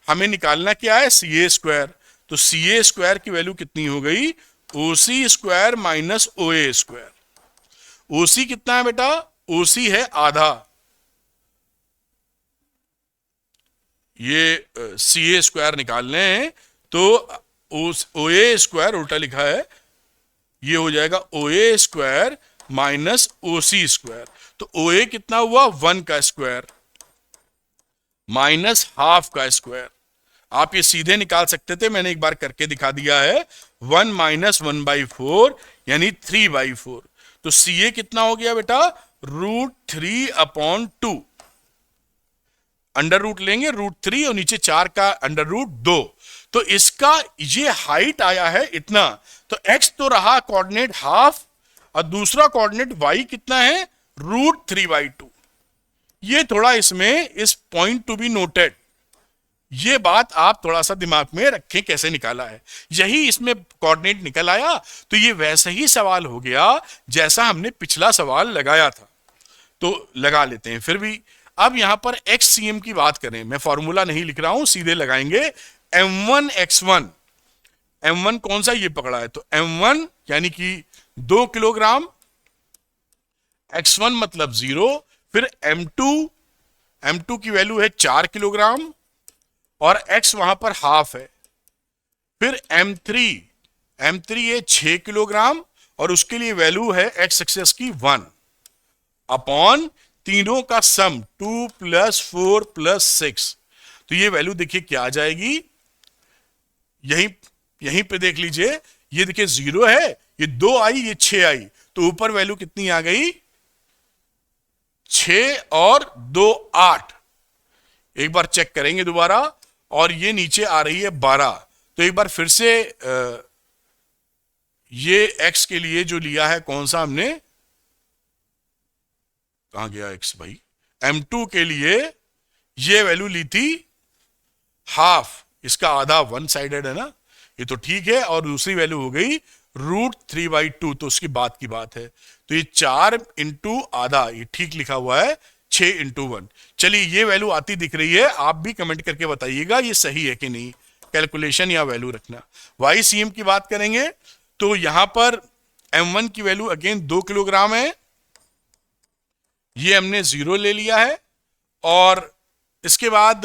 हमें निकालना क्या है, CA स्क्वायर, तो CA स्क्वायर की वैल्यू कितनी हो गई, OC square minus OA square. OC कितना है बेटा, OC है आधा, ये CA स्क्वायर निकालने हैं, तो OA स्क्वायर उल्टा लिखा है, ये हो जाएगा OA square minus OC square. तो OA कितना हुआ, 1 का स्क्वायर माइनस हाफ का स्क्वायर। आप ये सीधे निकाल सकते थे, मैंने एक बार करके दिखा दिया है, 1 माइनस 1/4 यानी 3/4। तो CA कितना हो गया बेटा, √3/2, अंडर रूट लेंगे √3 और नीचे 4 का अंडर रूट 2, तो इसका ये हाइट आया है इतना। तो x तो रहा कोऑर्डिनेट हाफ, और दूसरा कोऑर्डिनेट y कितना है, √3/2। ये थोड़ा इसमें इस पॉइंट टू बी नोटेड, ये बात आप थोड़ा सा दिमाग में रखें कैसे निकाला है। यही इसमें कोऑर्डिनेट निकल आया, तो ये वैसा ही सवाल हो गया जैसा हमने पिछला सवाल लगाया था, तो लगा लेते हैं फिर भी। अब यहां पर XCM की बात करें, मैं फॉर्मूला नहीं लिख रहा हूं, सीधे लगाएंगे M1 X1। M1 कौन सा, ये पकड़ा है, तो M1 यानी कि 2 किलोग्राम, X1 मतलब 0, फिर M2 की वैल्यू है 4 किलोग्राम और X वहां पर हाफ है, फिर M3 है 6 किलोग्राम और उसके लिए वैल्यू है X एक्सेस की 1 अपॉन तीनों का सम 2 + 4 + 6। तो ये वैल्यू देखिए क्या आ जाएगी, यहीं पे देख लीजिए, ये देखिए 0 है, ये 2 आई, ये 6 आई, तो ऊपर वैल्यू कितनी आ गई, 6 और 2 8। एक बार चेक करेंगे दोबारा, और ये नीचे आ रही है 12। तो एक बार फिर से ये x के लिए जो लिया है, कौन सा हमने, कहां गया x भाई, M2 के लिए ये वैल्यू ली थी हाफ, इसका आधा 1 साइडेड है ना, ये तो ठीक है, और दूसरी वैल्यू हो गई √3/2, तो उसकी बात की बात है। तो ये 4 × आधा, ये ठीक लिखा हुआ है, 6 × 1। चलिए ये वैल्यू आती दिख रही है, आप भी कमेंट करके बताइएगा ये सही है कि नहीं, कैलकुलेशन या वैल्यू रखना। YCM की बात करेंगे, तो यहां पर M1 की वैल्यू अगेन 2 किलोग्राम है, ये हमने 0 ले लिया है, और इसके बाद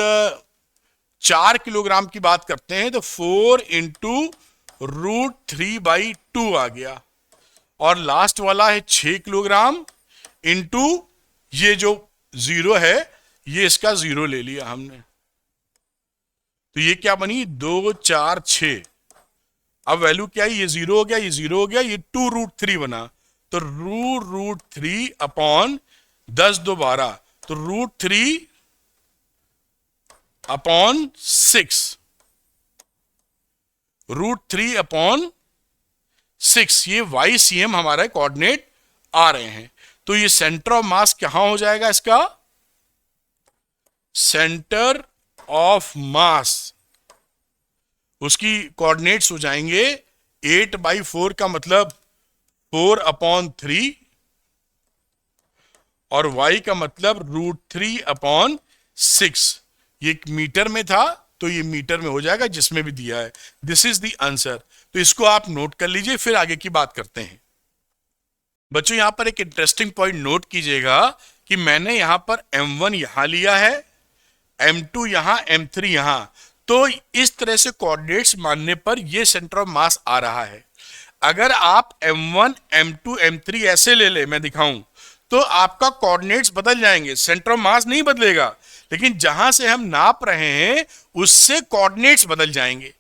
4 किलोग्राम की बात करते हैं, तो 4 × √3/2 आ गया, और लास्ट वाला है 6 किलोग्राम इंटू ये जो 0 है, ये इसका 0 ले लिया हमने, तो ये क्या बनी, 2 4 6। अब वैल्यू क्या है, ये 0 हो गया, ये 0 हो गया, ये 2√3 बना, तो √3 अपॉन 10 2 12, तो √3 अपॉन 6, √3/6, ये YCM हमारा कोऑर्डिनेट आ रहे हैं। तो ये सेंटर ऑफ मास कहां हो जाएगा, इसका सेंटर ऑफ मास, उसकी कोऑर्डिनेट्स हो जाएंगे 8/4 का मतलब 4/3 और y का मतलब √3/6। ये मीटर में था तो ये मीटर में हो जाएगा जिसमें भी दिया है। This is the answer. तो इसको आप नोट कर लीजिए, फिर आगे की बात करते हैं। बच्चों यहां पर एक इंटरेस्टिंग पॉइंट नोट कीजिएगा कि मैंने यहां पर m1 यहां लिया है, m2 यहां, m3 यहां। तो इस तरह से कोऑर्डिनेट्स मानने पर ये सेंटर ऑफ मास आ रहा है। अगर आप m1, m2, m3 ऐसे ले ले, मैं दिखाऊं, तो आपका कोऑर्डिनेट्स बदल जाएंगे, सेंटर ऑफ मास नहीं बदलेगा, लेकिन जहां से हम नाप रहे हैं उससे कोऑर्डिनेट्स बदल जाएंगे।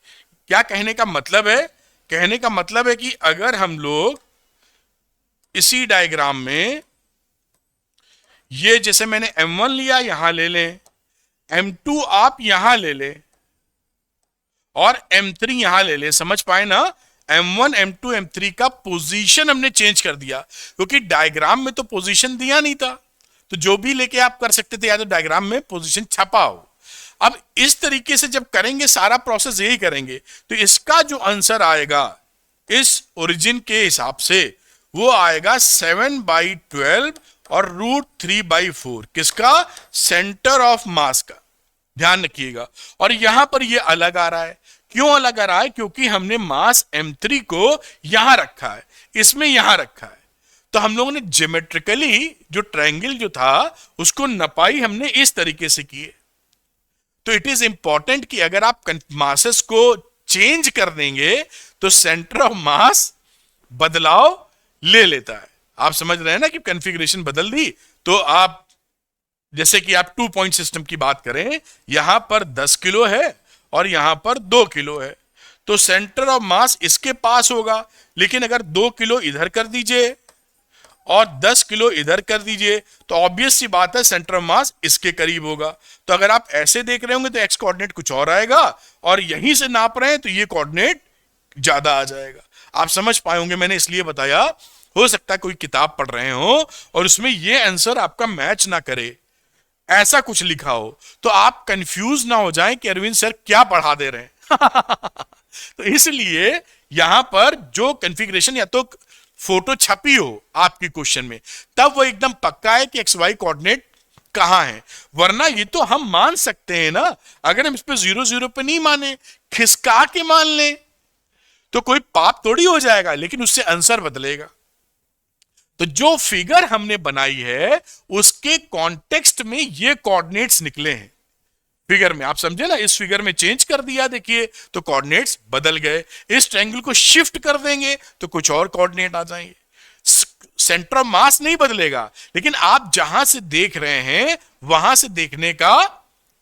क्या कहने का मतलब है? कहने का मतलब है कि अगर हम लोग इसी डायग्राम में ये जैसे मैंने m1 लिया यहां ले लें, m2 आप यहां ले लें और m3 यहां ले लें, समझ पाए ना? m1, m2, m3 का पोजीशन हमने चेंज कर दिया, क्योंकि डायग्राम में तो पोजीशन दिया नहीं था, तो जो भी लेके आप कर सकते थे, या तो डायग्राम में पोजीशन छपा हो। अब इस तरीके से जब करेंगे, सारा प्रोसेस यही करेंगे, तो इसका जो आंसर आएगा इस ओरिजिन के हिसाब से वो आएगा 7/12 और √3/4, किसका? सेंटर ऑफ मास का। ध्यान रखिएगा। और यहां पर ये अलग आ रहा है। क्यों अलग आ रहा है? क्योंकि हमने मास m3 को यहां रखा है, इसमें यहां रखा है। तो हम लोगों ने ज्योमेट्रिकली जो ट्रायंगल जो था उसको नपाई हमने इस तरीके से की है। तो इट इज इंपॉर्टेंट कि अगर आप मासेस को चेंज कर देंगे तो सेंटर ऑफ मास बदलाव ले लेता है। आप समझ रहे हैं ना कि कॉन्फ़िगरेशन बदल दी तो आप, जैसे कि आप 2 पॉइंट सिस्टम की बात करें, यहां पर 10 किलो है और यहां पर 2 किलो है, तो सेंटर ऑफ मास इसके पास होगा। लेकिन अगर 2 किलो इधर कर दीजिए और 10 किलो इधर कर दीजिए तो ऑब्वियस सी बात है सेंटर ऑफ मास इसके करीब होगा। तो अगर आप ऐसे देख रहे होंगे तो एक्स कोऑर्डिनेट कुछ और आएगा, और यहीं से नाप रहे हैं तो ये कोऑर्डिनेट ज्यादा आ जाएगा। आप समझ पाए होंगे, मैंने इसलिए बताया, हो सकता है कोई किताब पढ़ रहे हो और उसमें ये आंसर आपका मैच ना करे, ऐसा कुछ लिखा हो, तो आप कंफ्यूज ना हो जाएं कि अरविंद सर क्या पढ़ा दे रहे हैं। तो इसलिए यहां पर जो कॉन्फ़िगरेशन या तो फोटो छपी हो आपकी क्वेश्चन में, तब वो एकदम पक्का है कि एक्स वाई कोऑर्डिनेट कहां है। वरना ये तो हम मान सकते हैं ना, अगर हम इस पे 0 पे नहीं माने, खिसका के मान लें तो कोई पाप थोड़ी हो जाएगा, लेकिन उससे आंसर बदलेगा। तो जो फिगर हमने बनाई है उसके कॉन्टेक्स्ट में ये कोऑर्डिनेट्स निकले हैं फिगर में। आप समझे ना, इस फिगर में चेंज कर दिया, देखिए तो कोऑर्डिनेट्स बदल गए। इस ट्रायंगल को शिफ्ट कर देंगे तो कुछ और कोऑर्डिनेट आ जाएंगे। सेंटर ऑफ मास नहीं बदलेगा, लेकिन आप जहां से देख रहे हैं वहां से देखने का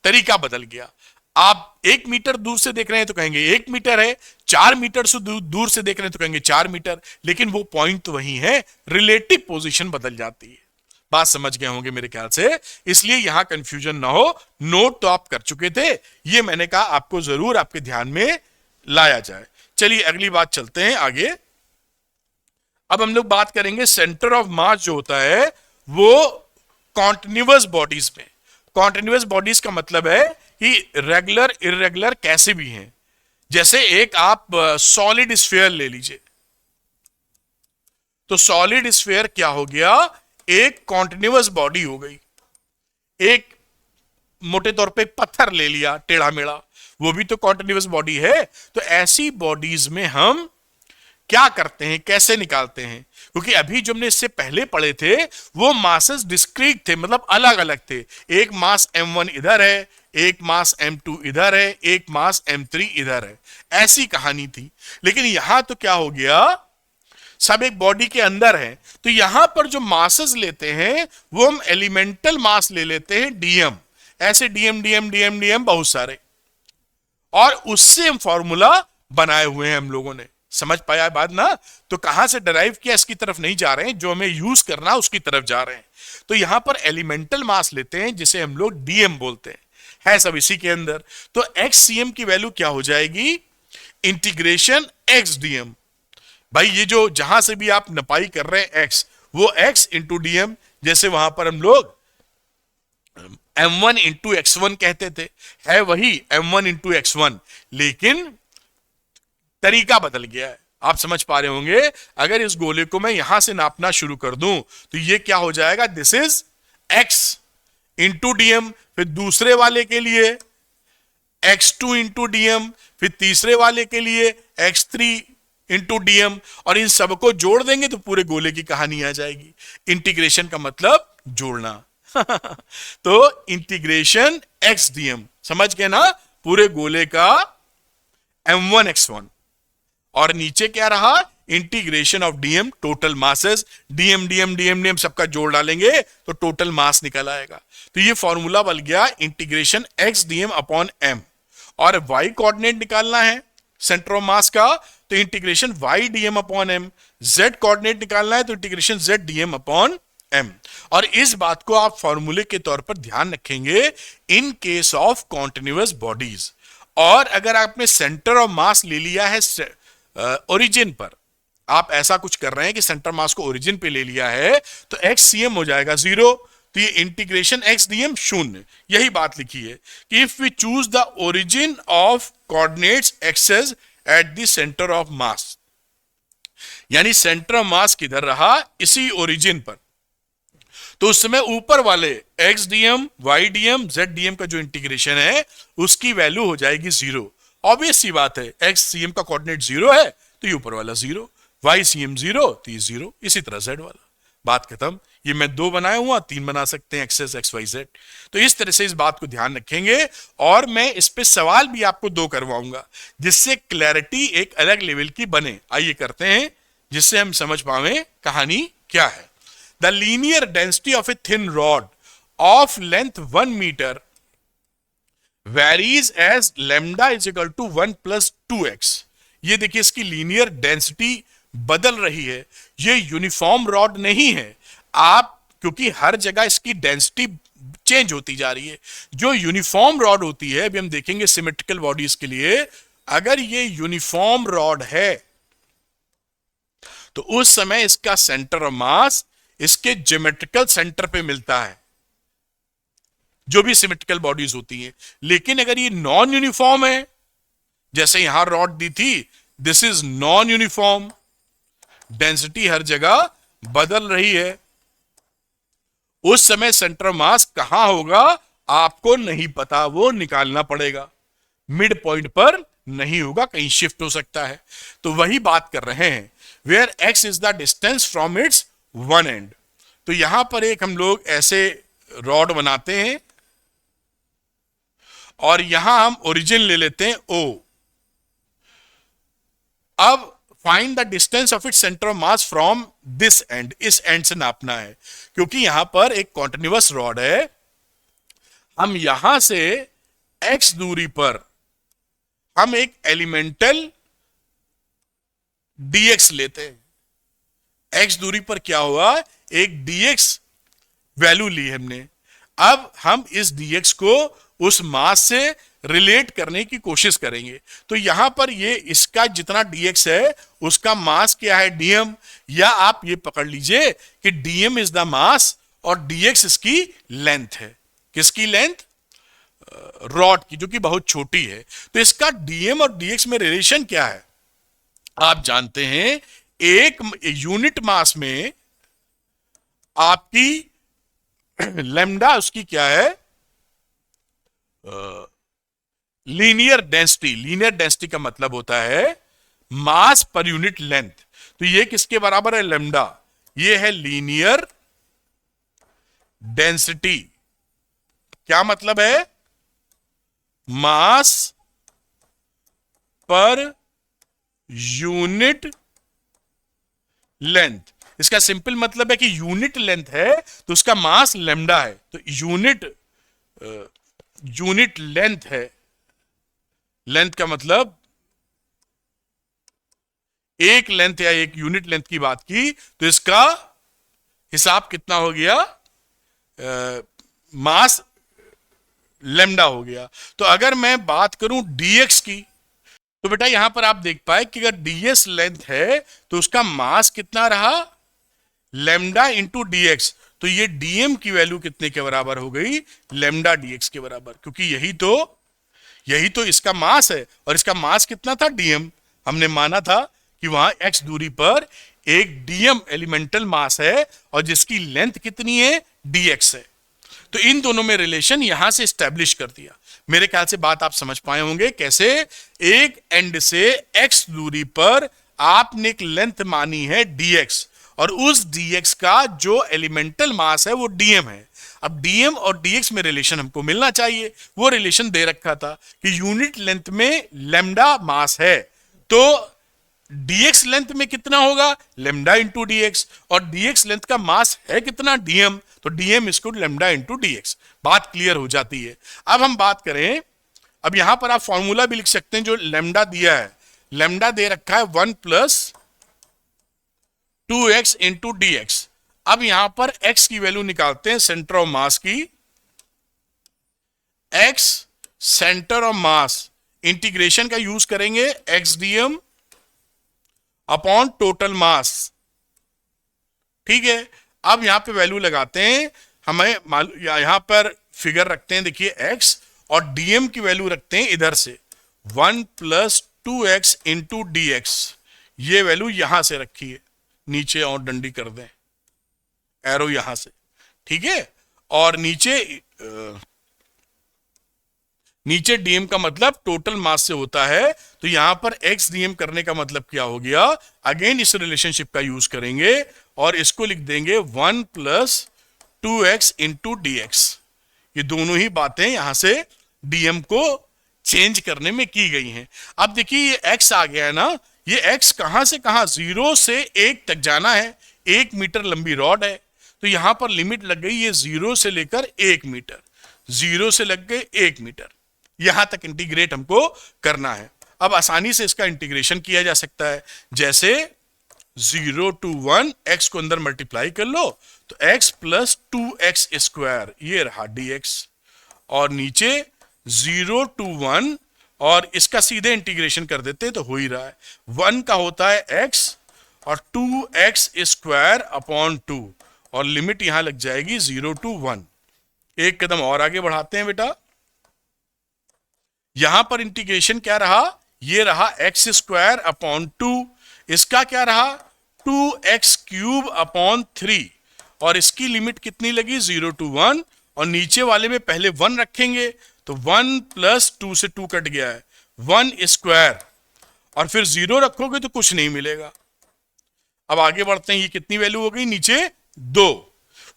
तरीका बदल गया। आप 1 मीटर दूर से देख रहे हैं तो कहेंगे 1 मीटर है, 4 मीटर से दूर से देख रहे हैं तो कहेंगे 4 मीटर, लेकिन वो पॉइंट तो वही है, रिलेटिव पोजीशन बदल जाती है। बात समझ गए होंगे मेरे ख्याल से, इसलिए यहां कंफ्यूजन ना हो। नोट तो आप कर चुके थे, ये मैंने कहा आपको जरूर आपके ध्यान में लाया जाए। चलिए अगली बात चलते हैं आगे। अब हम लोग बात करेंगे सेंटर ऑफ मास जो होता है वो कॉन्टिन्यूअस बॉडीज में। कॉन्टिन्यूअस बॉडीज का मतलब है कि रेगुलर इरेगुलर कैसे भी हैं। जैसे एक आप सॉलिड स्फीयर ले लीजिए, तो सॉलिड स्फीयर क्या हो गया? एक कॉन्टिन्यूअस बॉडी हो गई। एक मोटे तौर पे पत्थर ले लिया टेढ़ा मेढ़ा, वो भी तो कॉन्टिन्यूअस बॉडी है। तो ऐसी बॉडीज में हम क्या करते हैं, कैसे निकालते हैं? क्योंकि अभी जो हमने इससे पहले पढ़े थे वो मासेस डिस्क्रीट थे, मतलब अलग अलग थे। एक मास m1 इधर है, एक मास m2 इधर है, एक मास m3 इधर है, ऐसी कहानी थी। लेकिन यहां तो क्या हो गया, सब एक बॉडी के अंदर है। तो यहां पर जो मासेस लेते हैं वो हम एलिमेंटल मास ले लेते हैं, डीएम। ऐसे डीएम डीएम डीएम डीएम बहुत सारे, और उससे हम फॉर्मूला बनाए हुए हैं हम लोगों ने। समझ पाया बात ना? तो कहां से डराइव किया इसकी तरफ नहीं जा रहे हैं, जो हमें यूज करना उसकी तरफ जा रहे हैं। तो यहां पर एलिमेंटल मास लेते हैं जिसे हम लोग डीएम बोलते हैं। है सब इसी के अंदर। तो एक्स सीएम की वैल्यू क्या हो जाएगी, इंटीग्रेशन एक्स डीएम। भाई ये जो जहां से भी आप नपाई कर रहे हैं एक्स, वो एक्स इंटू डीएम, जैसे वहां पर हम लोग m1 इंटू एक्स1 कहते थे, है वही m1 इंटू एक्स1, लेकिन तरीका बदल गया है। आप समझ पा रहे होंगे, अगर इस गोले को मैं यहां से नापना शुरू कर दूं तो ये क्या हो जाएगा, this is x into DM, फिर दूसरे वाले के लिए x2 इंटू डीएम, फिर तीसरे वाले के लिए x3 इंटू डीएम, और इन सबको जोड़ देंगे तो पूरे गोले की कहानी आ जाएगी। इंटीग्रेशन का मतलब जोड़ना। तो इंटीग्रेशन x डीएम, समझ गए ना, पूरे गोले का m1 x1, और नीचे क्या रहा, integration of DM total masses, DM DM DM DM सबका जोड़ डालेंगे तो टोटल मास निकल आएगा। तो ये फॉर्मूला बन गया integration x dm upon m. और वाई कोऑर्डिनेट निकालना है सेंटर ऑफ मास का, तो integration y dm upon m. Z coordinate निकालना है तो integration z dm upon m. और इस बात को आप फॉर्मूले के तौर पर ध्यान रखेंगे in case of continuous bodies. और अगर आपने सेंटर ऑफ मास ले लिया है ओरिजिन पर, आप ऐसा कुछ कर रहे हैं कि सेंटर मास को ओरिजिन पे ले लिया है, तो एक्स सीएम हो जाएगा 0, तो ये इंटीग्रेशन एक्स डीएम 0। यही बात लिखी है कि if we choose the origin of coordinates axes at the centre of mass, यानी सेंटर ऑफ मास किधर रहा, इसी ओरिजिन पर, तो उस समय ऊपर वाले x dm y dm z dm का जो इंटीग्रेशन है उसकी वैल्यू हो जाएगी 0। ऑब्वियस सी बात है, एक्स सीएम का कोऑर्डिनेट 0 है तो ये ऊपर वाला 0, वाई सीएम 0 तो ये 0, इसी तरह जेड वाला। बात खत्म। ये मैं 2 बनाया हुआ, 3 बना सकते हैं, एक्सेस एक्स वाई जेड। तो इस तरह से इस बात को ध्यान रखेंगे, और मैं इस पे सवाल भी आपको 2 करवाऊंगा जिससे क्लैरिटी एक अलग लेवल की बने। आइए करते हैं, जिससे हम समझ पावे कहानी क्या है। The linear density of a thin rod of length 1 metre varies as lambda is equal to 1 + 2x। ये देखिए इसकी लीनियर डेंसिटी बदल रही है, ये यूनिफॉर्म रॉड नहीं है। आप क्योंकि हर जगह इसकी डेंसिटी चेंज होती जा रही है। जो यूनिफॉर्म रॉड होती है, अभी हम देखेंगे सिमेट्रिकल बॉडीज के लिए, अगर ये यूनिफॉर्म रॉड है तो उस समय इसका सेंटर ऑफ मास इसके ज्योमेट्रिकल सेंटर पे मिलता है, जो भी सिमेट्रिकल बॉडीज होती है। लेकिन अगर ये नॉन यूनिफॉर्म है, जैसे यहां रॉड दी थी, this is non uniform, density हर जगह बदल रही है, उस समय सेंटर ऑफ मास कहां होगा आपको नहीं पता, वो निकालना पड़ेगा। मिड पॉइंट पर नहीं होगा, कहीं शिफ्ट हो सकता है। तो वही बात कर रहे हैं, where x is the distance from its one end. तो यहां पर एक हम लोग ऐसे रॉड बनाते हैं और यहां हम ओरिजिन ले लेते हैं O। अब find the distance of its centre of mass from this and, इस एंड से नापना है, क्योंकि यहां पर एक कॉन्टिन्यूअस रॉड है। हम यहां से x दूरी पर हम एक एलिमेंटल dx लेते हैं। x दूरी पर क्या हुआ, एक dx वैल्यू ली हमने। अब हम इस dx को उस मास से रिलेट करने की कोशिश करेंगे। तो यहां पर ये इसका जितना dx है उसका मास क्या है, dm, या आप ये पकड़ लीजिए कि dm इज द मास और dx इसकी लेंथ है। किसकी लेंथ, रॉड की, जो कि बहुत छोटी है। तो इसका dm और dx में रिलेशन क्या है, आप जानते हैं, एक यूनिट मास में आपकी लैम्डा उसकी क्या है, लीनियर डेंसिटी। लीनियर डेंसिटी का मतलब होता है मास पर यूनिट लेंथ। तो ये किसके बराबर है, लैम्डा, ये है लीनियर डेंसिटी। क्या मतलब है, मास पर यूनिट लेंथ। इसका सिंपल मतलब है कि यूनिट लेंथ है तो उसका मास लैम्डा है। तो यूनिट लेंथ है, लेंथ का मतलब एक लेंथ या एक यूनिट लेंथ की बात की, तो इसका हिसाब कितना हो गया, मास लेमडा हो गया। तो अगर मैं बात करूं dx की, तो बेटा यहां पर आप देख पाए कि अगर ds लेंथ है तो उसका मास कितना रहा, लेमडा इंटू dx। तो ये dm की वैल्यू कितने के बराबर हो गई, लेमडा dx के बराबर, क्योंकि यही तो इसका मास है, और इसका मास कितना था, dm। हमने माना था कि वहां x दूरी पर एक dm एलिमेंटल मास है और जिसकी लेंथ कितनी है, dx है। तो इन दोनों में रिलेशन यहां से स्टैब्लिश कर दिया। मेरे ख्याल से बात आप समझ पाए होंगे कैसे एक एंड से x दूरी पर आपने एक लेंथ मानी है dx, और उस dx का जो एलिमेंटल मास है वो dm है। अब dm और dx में रिलेशन हमको मिलना चाहिए, वो रिलेशन दे रखा था कि यूनिट लेंथ में लेमडा मास है, तो dx लेंथ में कितना होगा, लेमडा इंटू dx, और dx लेंथ का मास है कितना, dm, तो dm इसको लेमडा इंटू dx। बात क्लियर हो जाती है। अब हम बात करें, अब यहां पर आप फॉर्मूला भी लिख सकते हैं जो लेमडा दिया है, लेमडा दे रखा है 1 प्लस 2x इंटू dx। अब यहां पर x की वैल्यू निकालते हैं सेंटर ऑफ मास की, x centre of mass, integration का यूज करेंगे x dm upon total mass, ठीक है। अब यहां पे वैल्यू लगाते हैं, हमें यहां पर फिगर रखते हैं, देखिए x, और dm की वैल्यू रखते हैं इधर से 1 प्लस 2x इंटू dx। ये वैल्यू यहां से रखी है, नीचे और डंडी कर दें एरो यहां से, ठीक है। और नीचे dm का मतलब टोटल मास से होता है, तो यहां पर x dm करने का मतलब क्या हो गया, अगेन इस रिलेशनशिप का यूज करेंगे और इसको लिख देंगे 1 प्लस 2x इंटू dx। ये दोनों ही बातें यहां से dm को चेंज करने में की गई हैं। अब देखिए ये x आ गया है ना, ये x कहां से कहां, 0 से 1 तक जाना है, 1 मीटर लंबी रॉड है, तो यहां पर लिमिट लग गई, ये 0 से लेकर 1 मीटर, 0 से लग गए 1 मीटर, यहां तक इंटीग्रेट हमको करना है। अब आसानी से इसका इंटीग्रेशन किया जा सकता है, जैसे 0 to 1 x को अंदर मल्टीप्लाई कर लो, तो x प्लस 2x स्क्वायर, ये रहा dx, और नीचे 0 to 1, और इसका सीधे इंटीग्रेशन कर देते हैं तो हो ही रहा है, 1 का होता है x और 2x स्क्वायर अपॉन 2, और लिमिट यहां लग जाएगी 0 to 1। एक कदम और आगे बढ़ाते हैं बेटा, यहां पर इंटीग्रेशन क्या रहा, ये रहा x स्क्वायर अपॉन 2, इसका क्या रहा 2x क्यूब अपॉन 3, और इसकी लिमिट कितनी लगी 0 to 1, और नीचे वाले में पहले 1 रखेंगे तो 1 प्लस 2 से 2 कट गया है, 1 स्क्वायर, और फिर 0 रखोगे तो कुछ नहीं मिलेगा। अब आगे बढ़ते हैं, ये कितनी वैल्यू हो गई, नीचे 2,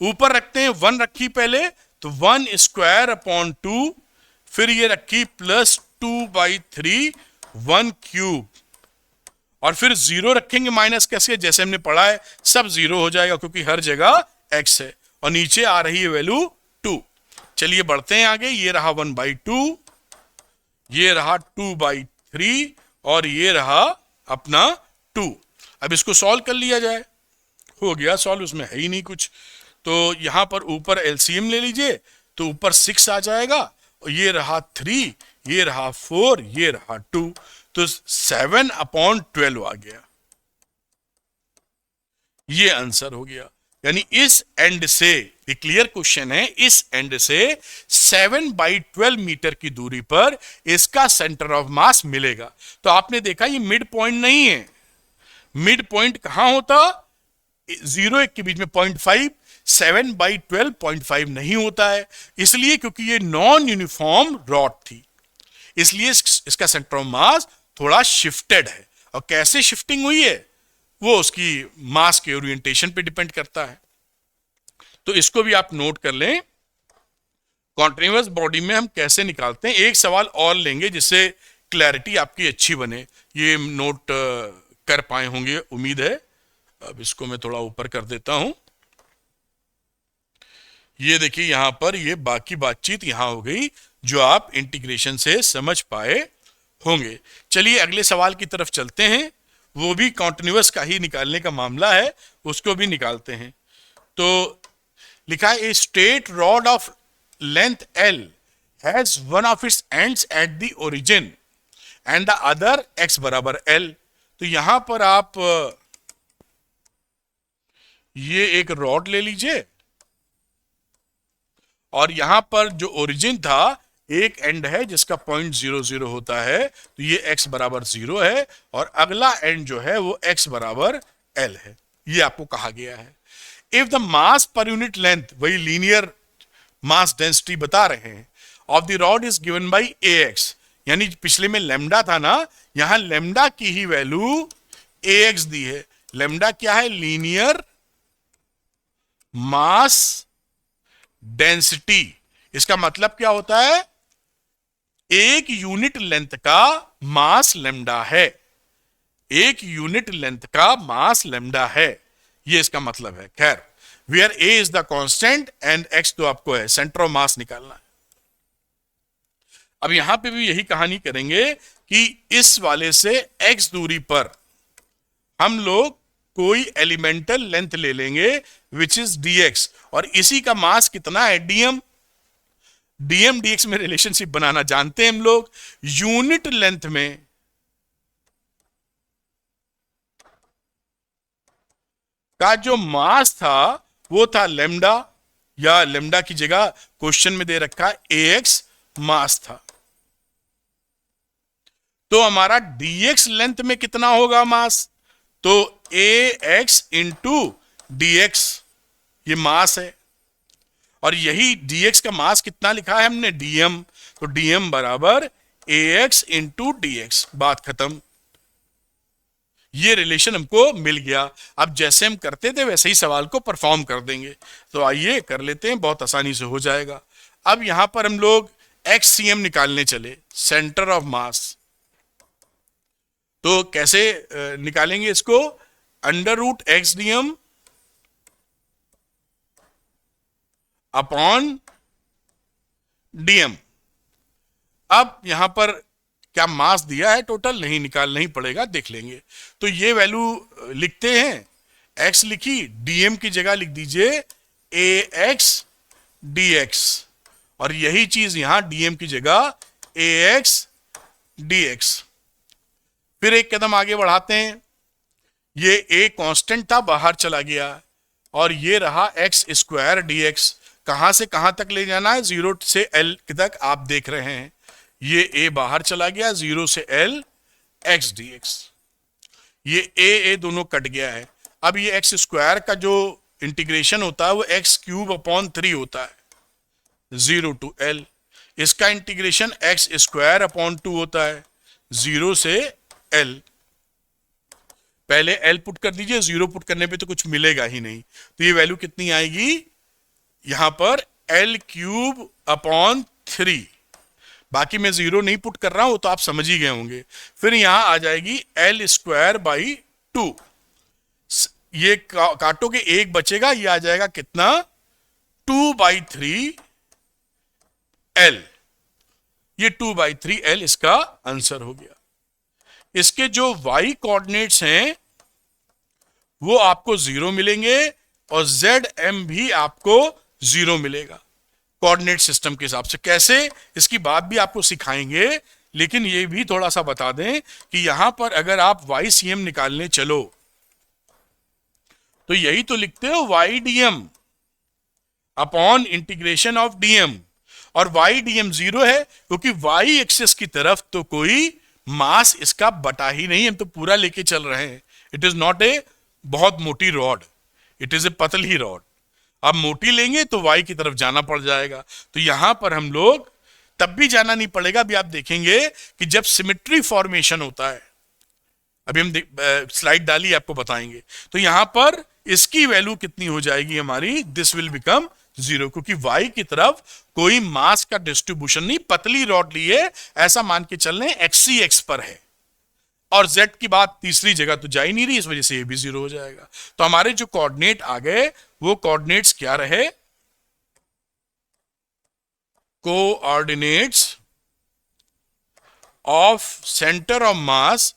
ऊपर रखते हैं 1 रखी पहले, तो 1 स्क्वायर अपॉन 2, फिर ये रखी प्लस 2/3 1 क्यूब, और फिर 0 रखेंगे माइनस कैसे, जैसे हमने पढ़ा है सब 0 हो जाएगा क्योंकि हर जगह x है, और नीचे आ रही है वैल्यू 2। चलिए बढ़ते हैं आगे, ये रहा 1/2, ये रहा 2/3, और ये रहा अपना 2। अब इसको सॉल्व कर लिया जाए, हो गया सॉल्व, उसमें है ही नहीं कुछ, तो यहां पर ऊपर एलसीएम ले लीजिए, तो ऊपर 6 आ जाएगा, और ये रहा 3, ये रहा 4, ये रहा 2, तो 7/12 आ गया, ये आंसर हो गया। यानी इस एंड से, ये क्लियर क्वेश्चन है, इस एंड से 7/12 मीटर की दूरी पर इसका सेंटर ऑफ मास मिलेगा। तो आपने देखा ये मिड पॉइंट नहीं है, मिड पॉइंट कहां होता, 0 1 के बीच में 0.5, 7/12 0.5 नहीं होता है, इसलिए क्योंकि ये नॉन यूनिफॉर्म रॉड थी, इसलिए इसका सेंटर ऑफ मास थोड़ा शिफ्टेड है, और कैसे शिफ्टिंग हुई है वो उसकी मास के ओरिएंटेशन पे डिपेंड करता है। तो इसको भी आप नोट कर लें, कॉन्टिन्यूअस बॉडी में हम कैसे निकालते हैं। एक सवाल और लेंगे जिससे क्लैरिटी आपकी अच्छी बने, ये नोट कर पाए होंगे उम्मीद है। अब इसको मैं थोड़ा ऊपर कर देता हूं, ये देखिए यहां पर ये बाकी बातचीत यहां हो गई जो आप इंटीग्रेशन से समझ पाए होंगे। चलिए अगले सवाल की तरफ चलते हैं, वो भी कॉन्टिन्यूअस का ही निकालने का मामला है, उसको भी निकालते हैं। तो लिखा है a straight rod of length L has one of its ends at the origin and the other x बराबर l। तो यहां पर आप ये एक रॉड ले लीजिए और यहां पर जो ओरिजिन था एक एंड है जिसका 0.00 होता है, तो ये x बराबर 0 है और अगला एंड जो है वो x बराबर l है। ये आपको कहा गया है। If the mass per unit length, वही लीनियर मास डेंसिटी बता रहे हैं, of the rod is given by ax, यानी पिछले में लेमडा था ना, यहां लेमडा की ही वैल्यू ax दी है। लेमडा क्या है? Linear mass density. इसका मतलब क्या होता है? एक यूनिट लेंथ का मास लेमडा है, एक यूनिट लेंथ का मास लेमडा है, ये इसका मतलब है। खैर, where a is the constant and x तो आपको है सेंटर ऑफ मास निकालना है। अब यहां पे भी यही कहानी करेंगे कि इस वाले से एक्स दूरी पर हम लोग कोई एलिमेंटल लेंथ ले लेंगे विच इज dx, और इसी का मास कितना है? dm। dm dx में रिलेशनशिप बनाना जानते हैं हम लोग। यूनिट लेंथ में का जो मास था वो था लेमडा, या लेमडा की जगह क्वेश्चन में दे रखा है ax मास था। तो हमारा dx लेंथ में कितना होगा मास? तो ax इंटू dx ये मास है, और यही dx का मास कितना लिखा है हमने? dm। तो dm बराबर ax इंटू dx, बात खत्म। ये रिलेशन हमको मिल गया। अब जैसे हम करते थे वैसे ही सवाल को परफॉर्म कर देंगे। तो आइए कर लेते हैं, बहुत आसानी से हो जाएगा। अब यहां पर हम लोग xcm निकालने चले, सेंटर ऑफ मास। तो कैसे निकालेंगे इसको? Under root x dm upon dm। अब यहां पर क्या मास दिया है? टोटल नहीं, निकालना ही पड़ेगा, देख लेंगे। तो ये वैल्यू लिखते हैं, x लिखी, dm की जगह लिख दीजिए ax dx, और यही चीज यहां dm की जगह ax dx। फिर एक कदम आगे बढ़ाते हैं, ये a कांस्टेंट था, बाहर चला गया, और ये रहा x स्क्वायर dx। कहां से कहां तक ले जाना है? 0 से l तक आप देख रहे हैं। ये a बाहर चला गया, 0 से l x dx। ये a दोनों कट गया है। अब ये x स्क्वायर का जो इंटीग्रेशन होता है वो x क्यूब अपॉन 3 होता है, 0 टू l। इसका इंटीग्रेशन x स्क्वायर अपॉन 2 होता है, 0 से l। पहले l पुट कर दीजिए, 0 पुट करने पे तो कुछ मिलेगा ही नहीं। तो ये वैल्यू कितनी आएगी? यहां पर l क्यूब अपॉन 3। बाकी मैं 0 नहीं पुट कर रहा हूं, तो आप समझ ही गए होंगे। फिर यहां आ जाएगी l स्क्वायर बाई 2। ये काटोगे, एक बचेगा, ये आ जाएगा कितना? 2/3 l। ये 2/3 l इसका आंसर हो गया। इसके जो y कोऑर्डिनेट्स हैं वो आपको 0 मिलेंगे, और zm भी आपको 0 मिलेगा कोऑर्डिनेट सिस्टम के हिसाब से। कैसे, इसकी बात भी आपको सिखाएंगे, लेकिन ये भी थोड़ा सा बता दें कि यहां पर अगर आप YCM निकालने चलो तो यही तो लिखते हो YDM upon integration of DM, और YDM 0 है क्योंकि Y एक्सिस की तरफ तो कोई मास इसका बटा ही नहीं, हम तो पूरा लेके चल रहे हैं। इट इज नॉट ए बहुत मोटी रॉड, इट इज ए पतली रॉड। अब मोटी लेंगे तो y की तरफ जाना पड़ जाएगा। तो यहां पर हम लोग तब भी जाना नहीं पड़ेगा। अभी आप देखेंगे कि जब सिमेट्री फॉर्मेशन होता है, अभी हम स्लाइड डाली आपको बताएंगे, तो यहां पर इसकी वैल्यू कितनी हो जाएगी हमारी? दिस विल बिकम 0, क्योंकि y की तरफ कोई मास का डिस्ट्रीब्यूशन नहीं, पतली रॉड लिए ऐसा मान के चल रहे हैं, x पर है, और z की बात तीसरी जगह तो जा ही नहीं रही, इस वजह से ये भी 0 हो जाएगा। तो हमारे जो कोऑर्डिनेट आ गए वो कोऑर्डिनेट्स क्या रहे? Coordinates of centre of mass,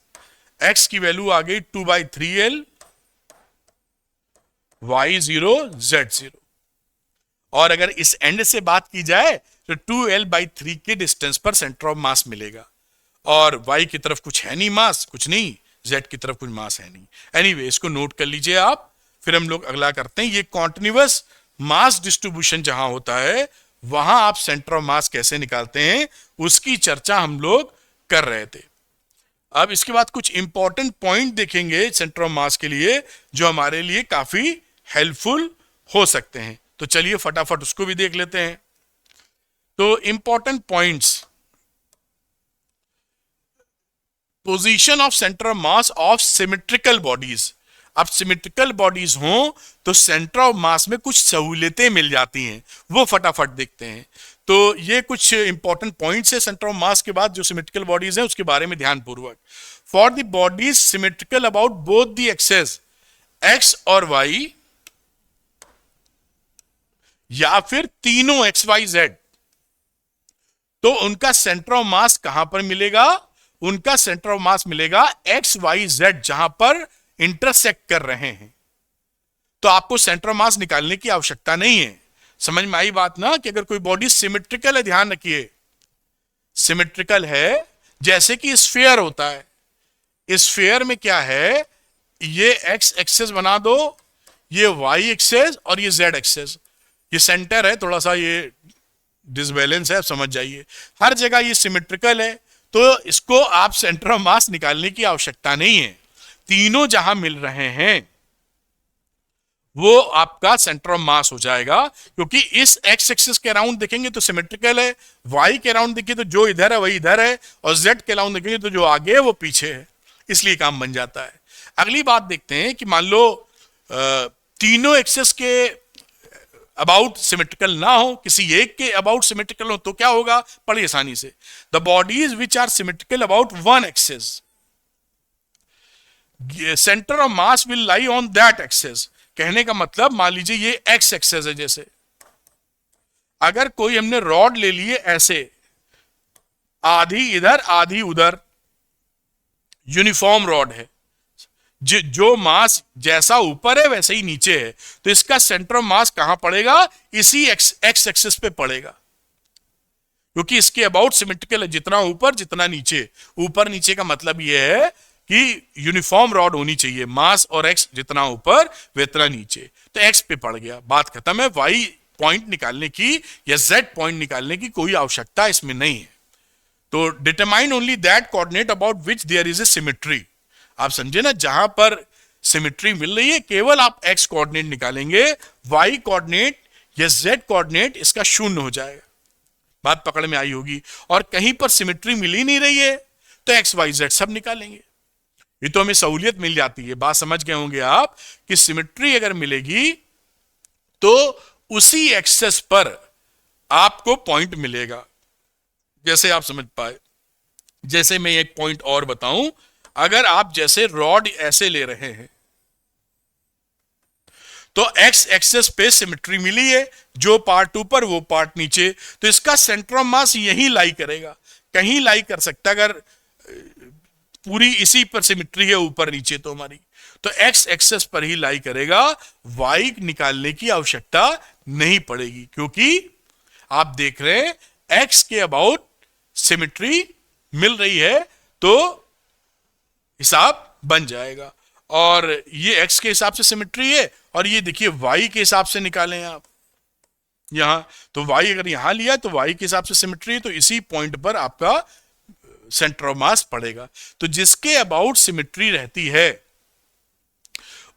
x की वैल्यू आ गई 2/3l, y 0 z 0, और अगर इस एंड से बात की जाए तो 2l/3 के डिस्टेंस पर सेंटर ऑफ मास मिलेगा। और y की तरफ कुछ है नहीं मास, कुछ नहीं, z की तरफ कुछ मास है नहीं। एनीवे इसको नोट कर लीजिए आप। फिर हम लोग अगला करते हैं। ये कॉन्टिन्यूअस मास डिस्ट्रीब्यूशन जहां होता है वहां आप सेंटर ऑफ मास कैसे निकालते हैं उसकी चर्चा हम लोग कर रहे थे। अब इसके बाद कुछ इंपॉर्टेंट पॉइंट देखेंगे सेंटर ऑफ मास के लिए जो हमारे लिए काफी हेल्पफुल हो सकते हैं। तो चलिए फटाफट उसको भी देख लेते हैं। तो important points, position of centre of mass of symmetrical bodies. अब सिमेट्रिकल बॉडीज हों तो सेंटर ऑफ मास में कुछ सहूलियतें मिल जाती हैं, वो फटाफट देखते हैं। तो ये कुछ इंपॉर्टेंट पॉइंट्स है सेंटर ऑफ मास के बाद जो सिमेट्रिकल बॉडीज है उसके बारे में ध्यान पूर्वक। For the bodies symmetrical about both the axes x और वाई, या फिर तीनों एक्स वाई जेड, तो उनका सेंटर ऑफ मास कहां पर मिलेगा? उनका सेंटर ऑफ मास मिलेगा एक्स वाई जेड जहां पर इंटरसेक्ट कर रहे हैं। तो आपको सेंटर ऑफ मास निकालने की आवश्यकता नहीं है। समझ में आई बात ना? कि अगर कोई बॉडी सिमेट्रिकल है, ध्यान रखिए सिमेट्रिकल है, जैसे कि स्फीयर होता है। स्फीयर में क्या है, ये एक्स एक्सेस बना दो, ये वाई एक्सेस और ये जेड एक्सेस, ये सेंटर है, थोड़ा सा ये डिसबैलेंस है, आप समझ जाइए। हर जगह ये सिमेट्रिकल है तो इसको आप सेंटर ऑफ मास निकालने की आवश्यकता नहीं है। तीनों जहां मिल रहे हैं वो आपका सेंटर ऑफ मास हो जाएगा, क्योंकि इस एक्स एक्सिस के अराउंड देखेंगे तो सिमेट्रिकल है, वाई के अराउंड देखिए तो जो इधर है वही इधर है, और जेड के अराउंड देखेंगे तो जो आगे है वो पीछे है, इसलिए काम बन जाता है। अगली बात देखते हैं कि मान लो तीनों एक्सेस के अबाउट सिमेट्रिकल ना हो, किसी एक के अबाउट सिमेट्रिकल हो, तो क्या होगा? पढ़िए आसानी से। The bodies which are symmetrical about one axis, centre of mass will lie on that axis. कहने का मतलब मान लीजिए ये एक्स एक्सेस है, जैसे अगर कोई हमने रॉड ले लिए ऐसे, आधी इधर आधी उधर, यूनिफॉर्म रॉड है, जो मास जैसा ऊपर है वैसे ही नीचे है, तो इसका सेंटर ऑफ मास कहां पड़ेगा? इसी एक्स एक्सेस पे पड़ेगा, क्योंकि इसके अबाउट सिमेट्रिकल है, जितना ऊपर जितना नीचे। ऊपर नीचे का मतलब यह है कि यूनिफॉर्म रॉड होनी चाहिए, मास और एक्स जितना ऊपर जितना नीचे, तो एक्स पे पड़ गया, बात खत्म है। वाई पॉइंट निकालने की या जेड पॉइंट निकालने की कोई आवश्यकता इसमें नहीं है। तो determine only that coordinate about which there is a symmetry. आप समझे ना, जहां पर सिमेट्री मिल रही है केवल आप एक्स कोऑर्डिनेट निकालेंगे, वाई कोऑर्डिनेट या जेड कोऑर्डिनेट इसका शून्य हो जाएगा। बात पकड़ में आई होगी। और कहीं पर सिमेट्री मिल ही नहीं रही है तो एक्स वाई जेड सब निकालेंगे, ये तो हमें सहूलियत मिल जाती है। बात समझ गए होंगे आप कि सिमेट्री अगर मिलेगी तो उसी एक्सेस पर आपको पॉइंट मिलेगा, जैसे आप समझ पाए। जैसे मैं एक पॉइंट और बताऊं, अगर आप जैसे रॉड ऐसे ले रहे हैं तो एक्स एक्सेस पे सिमेट्री मिली है, जो पार्ट ऊपर वो पार्ट नीचे, तो इसका सेंटर ऑफ मास यहीं लाई करेगा, कहीं लाई कर सकता। अगर पूरी इसी पर सिमेट्री है ऊपर नीचे तो हमारी, तो एक्स एक्सेस पर ही लाई करेगा, वाई निकालने की आवश्यकता नहीं पड़ेगी, क्योंकि आप देख रहे हैं एक्स के अबाउट सिमेट्री मिल रही है तो हिसाब बन जाएगा। और ये एक्स के हिसाब से सिमेट्री है और ये देखिए वाई के हिसाब से निकालें आप यहां, तो वाई अगर यहां लिया तो वाई के हिसाब से सिमेट्री है, तो इसी पॉइंट पर आपका सेंटर ऑफ मास पड़ेगा। तो जिसके अबाउट सिमेट्री रहती है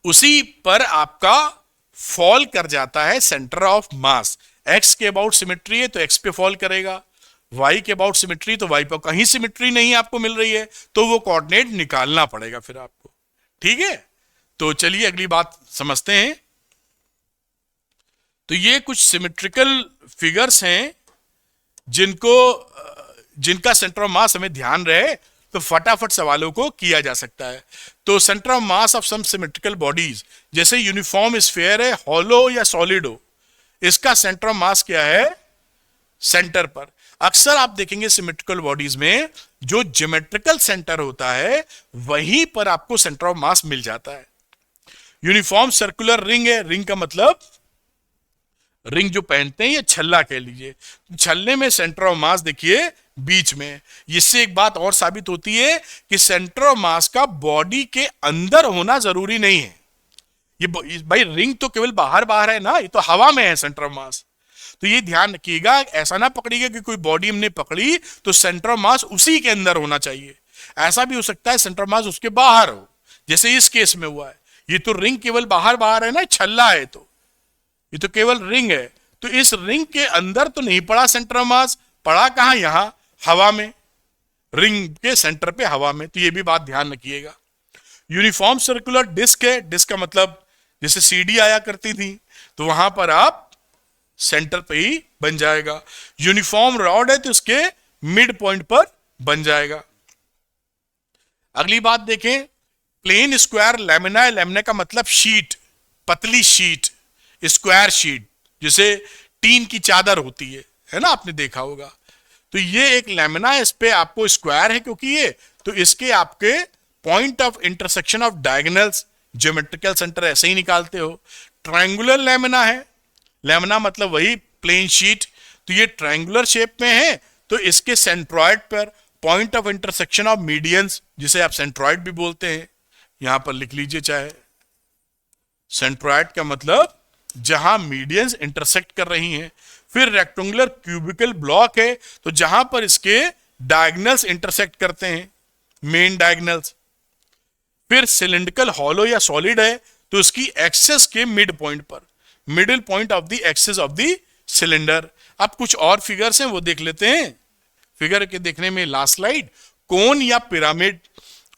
उसी पर आपका फॉल कर जाता है सेंटर ऑफ मास। एक्स के अबाउट सिमेट्री है तो एक्स पे फॉल करेगा, वाई के अबाउट सिमेट्री तो वाई पर, कहीं सिमेट्री नहीं आपको मिल रही है तो वो कोऑर्डिनेट निकालना पड़ेगा फिर आपको। ठीक है, तो चलिए अगली बात समझते हैं। तो ये कुछ सिमेट्रिकल फिगर्स हैं जिनका सेंटर ऑफ मास हमें ध्यान रहे तो फटाफट सवालों को किया जा सकता है। तो centre of mass of some symmetrical bodies, जैसे यूनिफॉर्म स्फीयर है, हॉलो या सॉलिड हो, इसका सेंटर ऑफ मास क्या है? सेंटर पर। अक्सर आप देखेंगे सिमेट्रिकल बॉडीज में जो ज्योमेट्रिकल सेंटर होता है वहीं पर आपको सेंटर ऑफ मास मिल जाता है। यूनिफॉर्म सर्कुलर रिंग है, रिंग का मतलब रिंग जो पहनते हैं, ये छल्ला कह लीजिए। छल्ले में सेंटर ऑफ मास देखिए बीच में। इससे एक बात और साबित होती है कि सेंटर ऑफ मास का बॉडी के अंदर होना जरूरी नहीं है। भाई रिंग तो केवल बाहर बाहर है ना, ये तो हवा में है सेंटर ऑफ मास। तो ये ध्यान रखिएगा, ऐसा ना पकड़िएगा कि कोई बॉडी हमने पकड़ी तो सेंटर ऑफ मास उसी के अंदर होना चाहिए। ऐसा भी हो सकता है सेंटर ऑफ मास उसके बाहर हो, जैसे इस केस में हुआ है। ये तो रिंग केवल बाहर बाहर है ना, छल्ला है, तो ये तो केवल रिंग है। तो इस रिंग के अंदर तो नहीं पड़ा सेंटर ऑफ मास, पड़ा कहां, यहां हवा में, रिंग के सेंटर पे हवा में। तो ये भी बात ध्यान रखिएगा। यूनिफॉर्म सर्कुलर डिस्क है, डिस्क का मतलब जैसे सीडी आया करती थी, तो वहां पर आप सेंटर पे ही बन जाएगा। यूनिफॉर्म रॉड है तो उसके मिड पॉइंट पर बन जाएगा। अगली बात देखें, प्लेन स्क्वायर लैमिना। लैमिना का मतलब शीट, पतली शीट, स्क्वायर शीट, जैसे टीन की चादर होती है ना, आपने देखा होगा। तो ये एक लैमिना है, इस पे आपको स्क्वायर है क्योंकि ये, तो इसके आपके point of intersection of diagonals, geometrical centre ऐसे ही निकालते हो। ट्रायंगुलर लैमिना है, लैमिना मतलब वही प्लेन शीट, तो ये ट्रायंगुलर शेप में है, तो इसके सेंट्रॉइड पर point of intersection of medians, जिसे आप सेंट्रॉइड भी बोलते हैं, यहां पर लिख लीजिए चाहे। सेंट्रॉइड का मतलब जहां मीडियंस इंटरसेक्ट कर रही हैं। फिर रेक्टेंगुलर क्यूबिकल ब्लॉक है, तो जहां पर इसके डायगोनल्स इंटरसेक्ट करते हैं, मेन डायगोनल्स। फिर सिलिंड्रिकल हॉलो या सॉलिड है, तो इसकी एक्सेस के मिड पॉइंट पर, middle point of the axis of the cylinder. अब कुछ और फिगर्स हैं वो देख लेते हैं। फिगर के देखने में लास्ट स्लाइड, कोन या पिरामिड।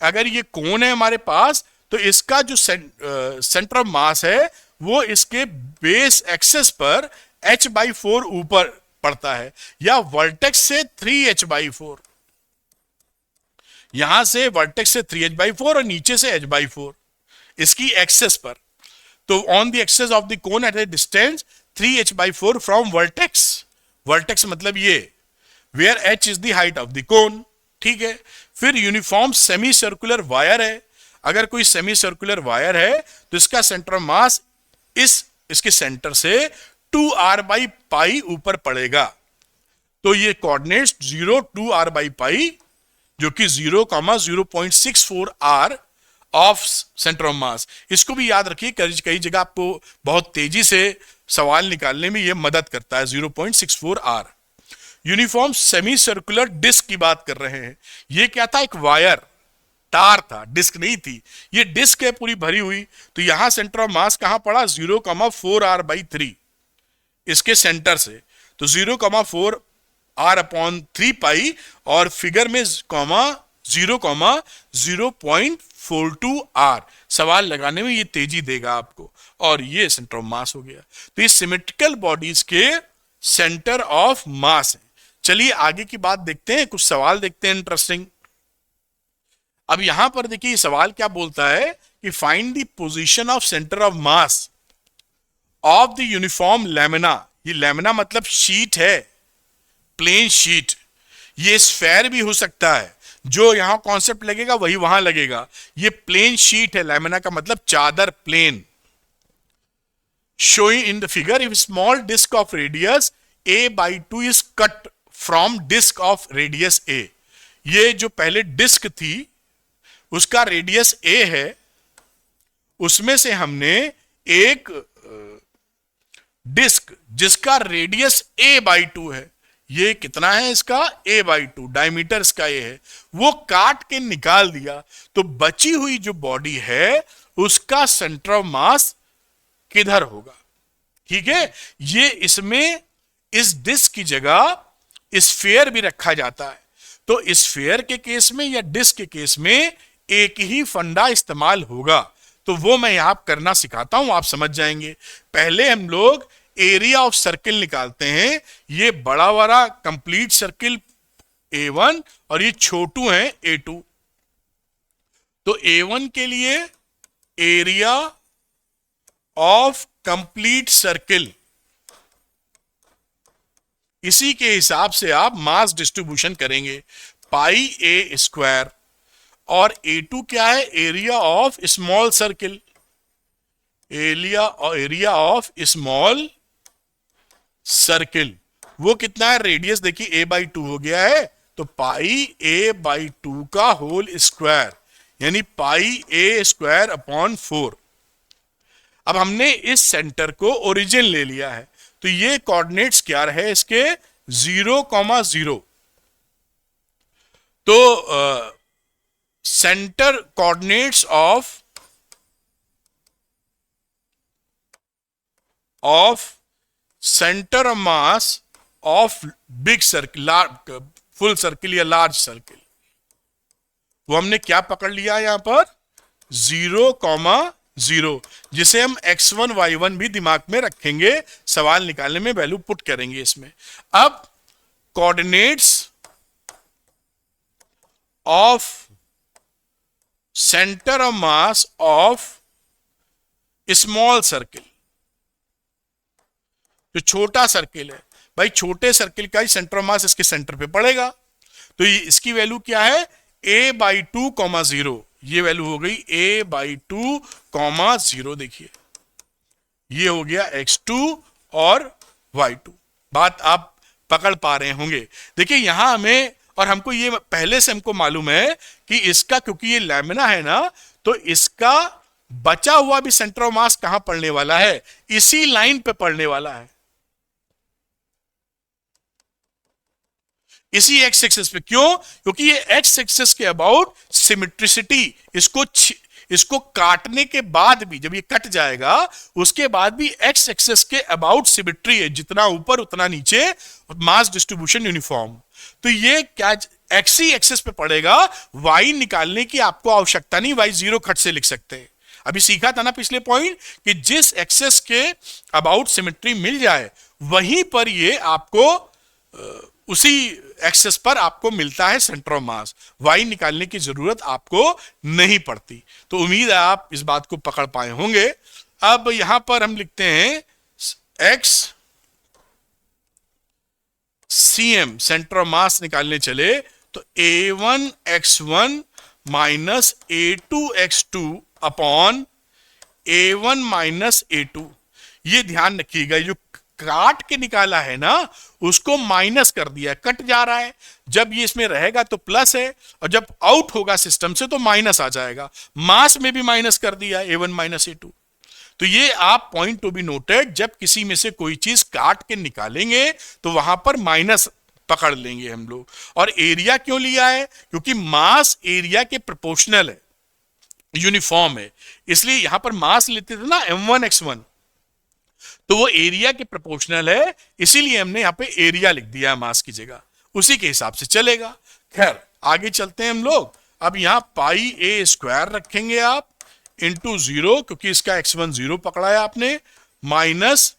अगर ये कोन है हमारे पास, तो इसका जो सेंटर ऑफ मास है वो इसके बेस एक्सेस पर h/4 ऊपर पड़ता है, या वर्टेक्स से 3h/4, यहां से वर्टेक्स से 3h/4 और नीचे से h/4 इसकी एक्सेस पर। तो on the axis of the cone at a distance 3h/4 from vertex. Vertex मतलब ये, where h is the height of the cone, ठीक है। फिर यूनिफॉर्म सेमी सर्कुलर वायर है। अगर कोई सेमी सर्कुलर वायर है तो इसका सेंटर ऑफ मास इसके सेंटर से 2r/π ऊपर पड़ेगा। तो ये कोऑर्डिनेट्स 0 2r/π, जो कि 0,064 r ऑफ सेंटर ऑफ मास। इसको भी याद रखिए, कई जगह आपको बहुत तेजी से सवाल निकालने में यह मदद करता है, 0.64 r। Uniform semi circular disc की बात कर रहे हैं। ये क्या था, एक वायर, तार था, डिस्क नहीं थी। ये डिस्क है पूरी भरी हुई, तो यहां सेंटर ऑफ मास कहां पड़ा, 0,4r/3 इसके सेंटर से। तो 0,4r/3π और फिगर में 0,042r। सवाल लगाने में ये तेजी देगा आपको, और ये सेंटर ऑफ मास हो गया। तो ये सिमेट्रिकल बॉडीज के सेंटर ऑफ मास है। चलिए आगे की बात देखते हैं, कुछ सवाल देखते हैं इंटरेस्टिंग। अब यहां पर देखिए सवाल क्या बोलता है कि find the position of centre of mass of the uniform lamina. ये लैमिना मतलब शीट है, प्लेन शीट। ये स्फेयर भी हो सकता है, जो यहां कॉन्सेप्ट लगेगा वही वहां लगेगा। ये प्लेन शीट है, लैमिना का मतलब चादर, plane. Showing in the figure, if small disc of radius a/2 is cut from disc of radius a। ये जो पहले डिस्क थी उसका रेडियस a है, उसमें से हमने एक डिस्क जिसका रेडियस a/2 है, ये कितना है इसका, a/2, डायमीटर इसका ये है, वो काट के निकाल दिया। तो बची हुई जो बॉडी है उसका सेंटर ऑफ मास किधर होगा, ठीक है। ये इसमें इस डिस्क की जगह स्फीयर भी रखा जाता है। तो स्फीयर के केस में या डिस्क के केस में एक ही फंडा इस्तेमाल होगा, तो वो मैं यहां करना सिखाता हूं, आप समझ जाएंगे। पहले हम लोग एरिया ऑफ सर्किल निकालते हैं। ये बड़ा वाला कंप्लीट सर्किल A1 और ये छोटू है A2। तो A1 के लिए एरिया ऑफ कंप्लीट सर्किल, इसी के हिसाब से आप मास डिस्ट्रीब्यूशन करेंगे, πa²। और A2 क्या है, area of small circle, area of small circle, वो कितना है, रेडियस देखिए a/2 हो गया है, तो पाई a/2 का होल स्क्वायर, यानी पाई a² / 4। अब हमने इस सेंटर को ओरिजिन ले लिया है, तो ये कोऑर्डिनेट्स क्या रहे इसके, 0,0। तो centre coordinates of centre of mass of big circle, full circle या लार्ज सर्किल, वो हमने क्या पकड़ लिया यहां पर, 0,0, जिसे हम x1 y1 भी दिमाग में रखेंगे, सवाल निकालने में वैल्यू पुट करेंगे इसमें। अब coordinates of centre of mass of small circle, जो छोटा सर्किल है, भाई छोटे सर्किल का ही सेंटर ऑफ मास इसके सेंटर पे पड़ेगा, तो ये इसकी वैल्यू क्या है, a/2, 0। ये वैल्यू हो गई a/2, 0। देखिए ये हो गया x2 और y2। बात आप पकड़ पा रहे होंगे। देखिए यहां हमें, और हमको ये पहले से हमको मालूम है कि इसका, क्योंकि ये लैमिना है ना, तो इसका बचा हुआ भी सेंटर ऑफ मास कहां पड़ने वाला है, इसी लाइन पे पड़ने वाला है, इसी एक्स एक्सिस पे। क्यों, क्योंकि ये एक्स एक्सिस के अबाउट सिमेट्रिसिटी, इसको काटने के बाद भी, जब ये कट जाएगा उसके बाद भी एक्स एक्सिस के अबाउट सिमेट्री है, जितना ऊपर उतना नीचे, मास डिस्ट्रीब्यूशन यूनिफॉर्म। तो ये क्या एक्स ही एक्सिस पे पड़ेगा, वाई निकालने की आपको आवश्यकता नहीं, वाई 0 खट से लिख सकते हैं। अभी सीखा था ना पिछले पॉइंट कि जिस एक्सेस के अबाउट सिमेट्री मिल जाए वहीं पर ये आपको उसी एक्सेस पर आपको मिलता है सेंटर ऑफ मास, वाई निकालने की जरूरत आपको नहीं पड़ती। तो उम्मीद है आप इस बात को पकड़ पाए होंगे। अब यहां पर हम लिखते हैं एक्स CM, सेंटर ऑफ मास निकालने चले तो a1x1 minus a2x2 upon a1 minus a2। ये ध्यान रखिएगा, जो काट के निकाला है ना उसको माइनस कर दिया, कट जा रहा है, जब ये इसमें रहेगा तो प्लस है, और जब आउट होगा सिस्टम से तो माइनस आ जाएगा। मास में भी माइनस कर दिया a1 माइनस a2। तो ये आप पॉइंट टू बी नोटेड, जब किसी में से कोई चीज काट के निकालेंगे तो वहां पर माइनस पकड़ लेंगे हम लोग। और एरिया क्यों लिया है, क्योंकि मास एरिया के प्रोपोर्शनल है, यूनिफॉर्म है, इसलिए यहां पर मास लेते थे ना m1x1, तो वो एरिया के प्रोपोर्शनल है, इसीलिए हमने यहां पे एरिया लिख दिया है मास की जगह, उसी के हिसाब से चलेगा। खैर आगे चलते हैं हम लोग। अब यहां पाई a² रखेंगे आप इंटू 0, क्योंकि इसका x1 0 पकड़ा है आपने, माइनस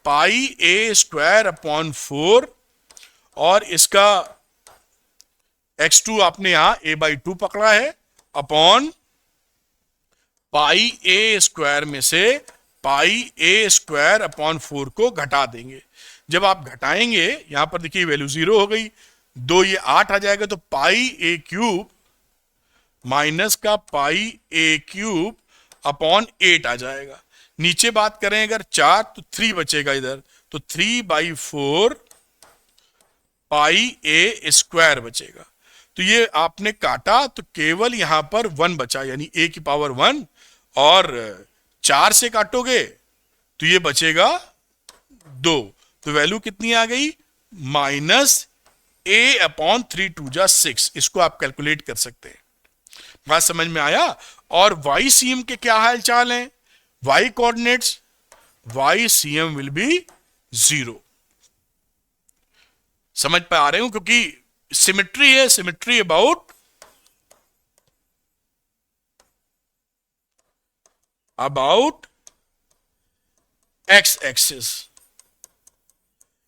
पाई a² अपॉन 4, और इसका x2 आपने यहां a/2 पकड़ा है, अपॉन पाई a² में से पाई a² अपॉन 4 को घटा देंगे। जब आप घटाएंगे यहां पर देखिए वैल्यू 0 हो गई, 2 ये 8 आ जाएगा, तो पाई a³ माइनस का पाई a³ अपॉन 8 आ जाएगा। नीचे बात करें अगर 4 तो 3 बचेगा इधर, तो 3/4 पाई a² बचेगा। तो ये आपने काटा तो केवल यहां पर 1 बचा, यानी a की पावर 1, और 4 से काटोगे तो ये बचेगा 2, तो वैल्यू कितनी आ गई, माइनस a अपॉन 3 2 जा 6। इसको आप कैलकुलेट कर सकते हैं। बात समझ में आया। और वाई CM के क्या हाल चाल हैं, y coordinates, y CM will be 0। समझ पा रहे हो, क्योंकि सिमेट्री है, सिमेट्री अबाउट एक्स एक्सिस।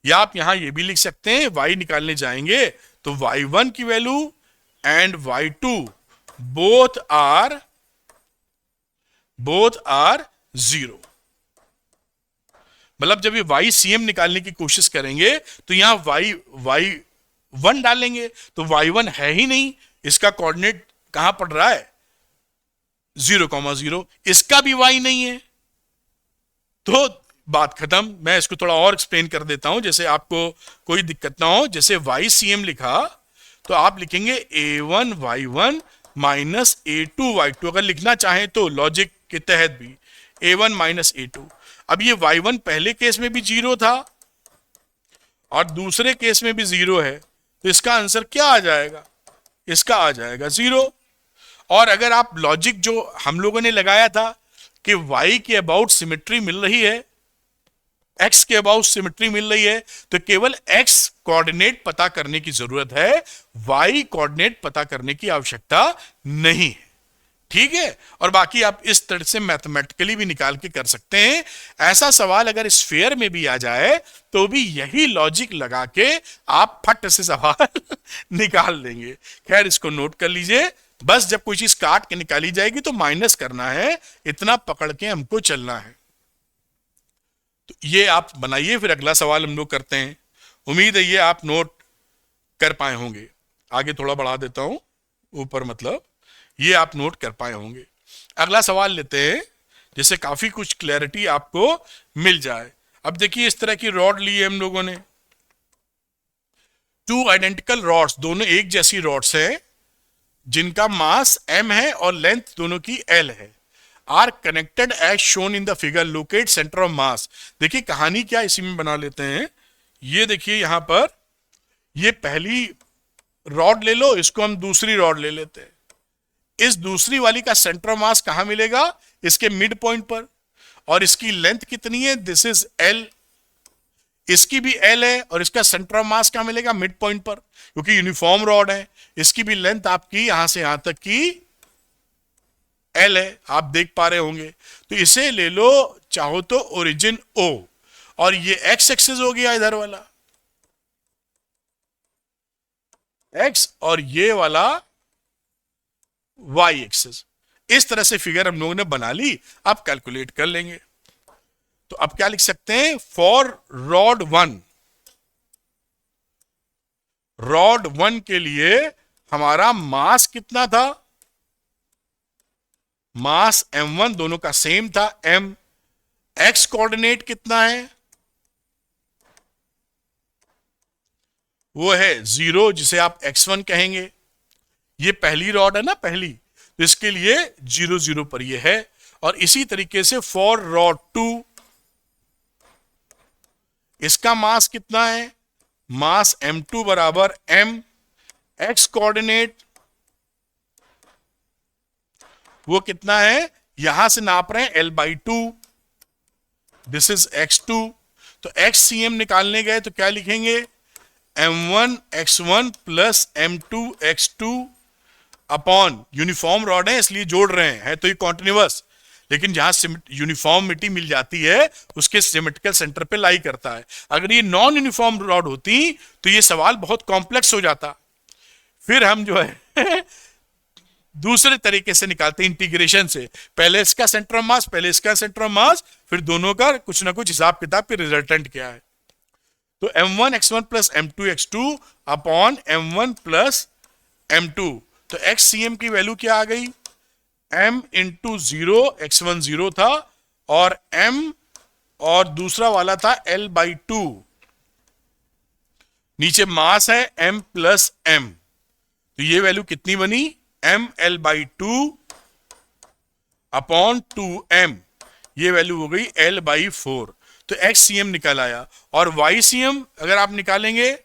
या आप यहां ये भी लिख सकते हैं, वाई निकालने जाएंगे तो y1 की value and y2 both are 0। मतलब जब ये वाई CM निकालने की कोशिश करेंगे तो यहां y1 डालेंगे तो y1 है ही नहीं, इसका कोऑर्डिनेट कहां पड़ रहा है 0,0, इसका भी y नहीं है, तो बात खत्म। मैं इसको थोड़ा और एक्सप्लेन कर देता हूं, जैसे आपको कोई दिक्कत ना हो। जैसे YCM लिखा तो आप लिखेंगे A1Y1 माइनस A2Y2, अगर लिखना चाहें तो लॉजिक के तहत भी A1 माइनस A2। अब ये Y1 पहले केस में भी 0 था और दूसरे केस में भी 0 है, तो इसका आंसर क्या आ जाएगा? इसका आ जाएगा 0। और अगर आप लॉजिक जो हम लोगों ने लगाया था कि y के अबाउट सिमेट्री मिल रही है, x के अबाउट सिमेट्री मिल रही है, तो केवल x कोऑर्डिनेट पता करने की जरूरत है, y कोऑर्डिनेट पता करने की आवश्यकता नहीं है। ठीक है, और बाकी आप इस तरह से मैथमेटिकली भी निकाल के कर सकते हैं। ऐसा सवाल अगर स्फीयर में भी आ जाए तो भी यही लॉजिक लगा के आप फट से सवाल निकाल देंगे। खैर, इसको नोट कर लीजिए। बस जब कोई चीज काट के निकाली जाएगी तो माइनस करना है, इतना पकड़ के हमको चलना है। तो ये आप बनाइए, फिर अगला सवाल हम लोग करते हैं। उम्मीद है ये आप नोट कर पाए होंगे। आगे थोड़ा बढ़ा देता हूं ऊपर, मतलब ये आप नोट कर पाए होंगे। अगला सवाल लेते हैं, जिससे काफी कुछ क्लैरिटी आपको मिल जाए। अब देखिए, इस तरह की रॉड ली है हम लोगों ने, 2 आइडेंटिकल रॉड्स, दोनों एक जैसी रॉड्स हैं जिनका मास m है और लेंथ दोनों की l है। Are connected as shown in the figure, locate centre of mass. देखिए कहानी क्या इसी में बना लेते हैं। ये देखिए यहां पर, ये पहली रॉड ले लो, इसको हम दूसरी रॉड ले लेते हैं। इस दूसरी वाली का सेंटर ऑफ मास कहां मिलेगा? इसके मिड पॉइंट पर। और इसकी लेंथ कितनी है? This is l। इसकी भी l है और इसका सेंटर ऑफ मास कहां मिलेगा? मिड पॉइंट पर, क्योंकि यूनिफॉर्म रॉड है। इसकी भी लेंथ आपकी यहां से यहां तक की l है, आप देख पा रहे होंगे। तो इसे ले लो चाहो तो ओरिजिन O, और ये x एक्सिस हो गया इधर वाला x, और ये वाला y एक्सिस। इस तरह से फिगर हम लोगों ने बना ली। अब कैलकुलेट कर लेंगे। तो अब क्या लिख सकते हैं? फॉर रॉड 1, रॉड 1 के लिए हमारा मास कितना था? मास m1 दोनों का सेम था m। x कोऑर्डिनेट कितना है? वो है 0, जिसे आप x1 कहेंगे। ये पहली रॉड है ना, पहली, तो इसके लिए 0 0 पर ये है। और इसी तरीके से फॉर रॉड 2, इसका मास कितना है? मास m2 बराबर m, x कोऑर्डिनेट वो कितना है? यहां से नाप रहे हैं l/2, दिस इज x2। तो xcm निकालने गए तो क्या लिखेंगे? m1 x1 plus m2 x2 upon, uniform rod है इसलिए जोड़ रहे हैं, है तो ये कॉन्टिन्यूअस, लेकिन जहां यूनिफॉर्मिटी मिल जाती है उसके सिमेट्रिकल सेंटर पे लाई करता है। अगर ये नॉन यूनिफॉर्म रॉड होती तो ये सवाल बहुत कॉम्प्लेक्स हो जाता। फिर हम जो है दूसरे तरीके से निकालते हैं, इंटीग्रेशन से। पहले इसका सेंटर ऑफ मास, पहले इसका सेंटर ऑफ मास, फिर दोनों का कुछ ना कुछ हिसाब किताब, फिर रिजल्टेंट क्या है। तो m1 x1 plus m2 x2 upon m1 plus m2। तो xcm की वैल्यू क्या आ गई? m इंटू 0, x1 0 था और m, और दूसरा वाला था l/2, नीचे मास है m प्लस m। तो ये वैल्यू कितनी बनी? m l/2 अपॉन 2m, ये वैल्यू हो गई l/4। तो xcm निकल आया। और ycm अगर आप निकालेंगे,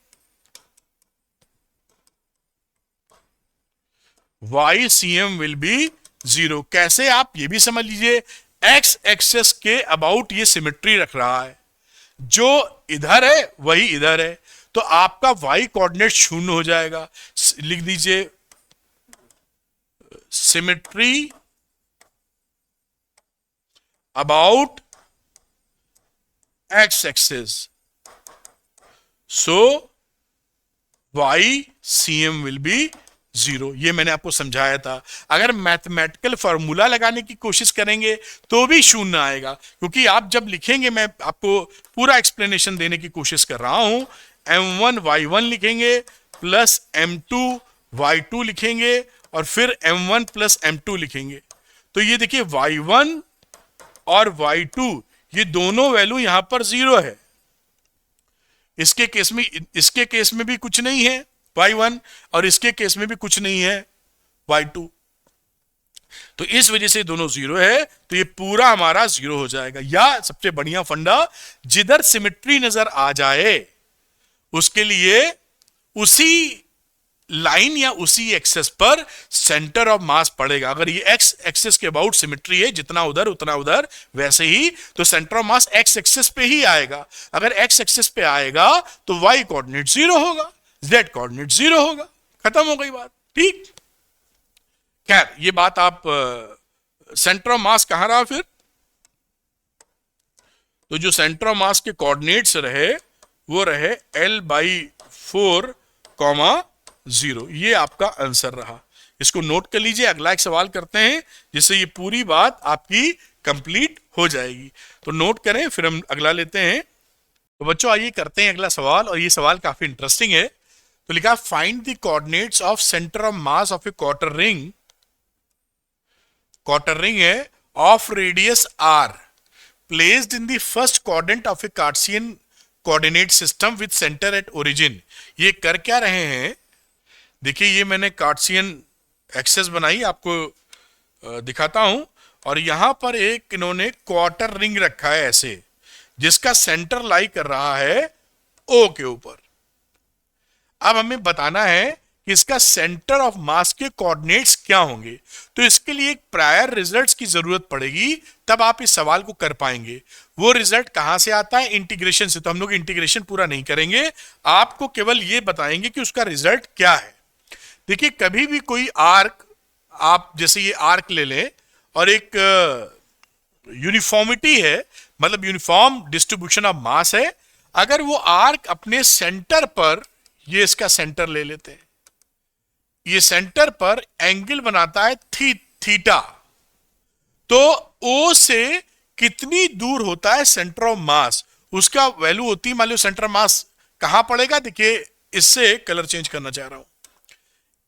ycm विल बी 0। कैसे? आप ये भी समझ लीजिए, x एक्सेस के अबाउट ये सिमेट्री रख रहा है, जो इधर है वही इधर है, तो आपका y कोऑर्डिनेट 0 हो जाएगा। लिख दीजिए symmetry about x axis, so ycm will be 0। ये मैंने आपको समझाया था। अगर मैथमेटिकल फॉर्मूला लगाने की कोशिश करेंगे तो भी 0 आएगा, क्योंकि आप जब लिखेंगे, मैं आपको पूरा एक्सप्लेनेशन देने की कोशिश कर रहा हूं, m1 y1 लिखेंगे प्लस m2 y2 लिखेंगे और फिर m1 प्लस m2 लिखेंगे। तो ये देखिए y1 और y2 ये दोनों वैल्यू यहां पर 0 है। इसके केस में भी कुछ नहीं है y1, और इसके केस में भी कुछ नहीं है y2। तो इस वजह से दोनों 0 है, तो ये पूरा हमारा 0 हो जाएगा। या सबसे बढ़िया फंडा, जिधर सिमेट्री नजर आ जाए उसके लिए उसी लाइन या उसी एक्सेस पर सेंटर ऑफ मास पड़ेगा। अगर ये एक्स एक्सेस के अबाउट सिमेट्री है, जितना उधर उतना उधर, वैसे ही तो centre of mass x axis पे ही आएगा। अगर एक्स एक्सेस पे आएगा तो वाई कोऑर्डिनेट 0 होगा, जेड कोऑर्डिनेट 0 होगा, खत्म हो गई बात। ठीक, खैर ये बात आप सेंटर ऑफ मास कहां रहा फिर, तो जो सेंटर ऑफ मास के कोऑर्डिनेट्स रहे वो रहे L/4, 0। ये आपका आंसर रहा। इसको नोट कर लीजिए, अगला एक सवाल करते हैं जिससे ये पूरी बात आपकी कंप्लीट हो जाएगी। तो नोट करें, फिर हम अगला लेते हैं। तो बच्चों आइए करते हैं अगला सवाल, और ये सवाल काफी इंटरेस्टिंग है। तो लिखा, find the coordinates of centre of mass of a quarter ring. Quarter ring है of radius r placed in the first quadrant of a Cartesian coordinate system with centre at origin. ये कर क्या रहे हैं, देखिए ये मैंने कार्टेशियन एक्सेस बनाई, आपको दिखाता हूं। और यहां पर एक इन्होंने क्वार्टर रिंग रखा है ऐसे, जिसका सेंटर लाई कर रहा है ओ के ऊपर। अब हमें बताना है कि इसका सेंटर ऑफ मास के कोऑर्डिनेट्स क्या होंगे। तो इसके लिए एक प्रायर रिजल्ट्स की जरूरत पड़ेगी, तब आप इस सवाल को कर पाएंगे। वो रिजल्ट कहां से आता है, इंटीग्रेशन से। तो हम लोग इंटीग्रेशन पूरा नहीं करेंगे, आपको केवल ये बताएंगे कि उसका रिजल्ट क्या है। देखिए कभी भी कोई आर्क, आप जैसे ये आर्क ले लें और एक यूनिफॉर्मिटी है, मतलब यूनिफॉर्म डिस्ट्रीब्यूशन ऑफ मास है। अगर वो आर्क अपने सेंटर पर, ये इसका सेंटर ले लेते हैं, ये सेंटर पर एंगल बनाता है थीटा, तो ओ से कितनी दूर होता है सेंटर ऑफ मास, उसका वैल्यू होती है। मान लो सेंटर ऑफ मास कहां पड़ेगा, देखिए इससे कलर चेंज करना चाह रहा हूं।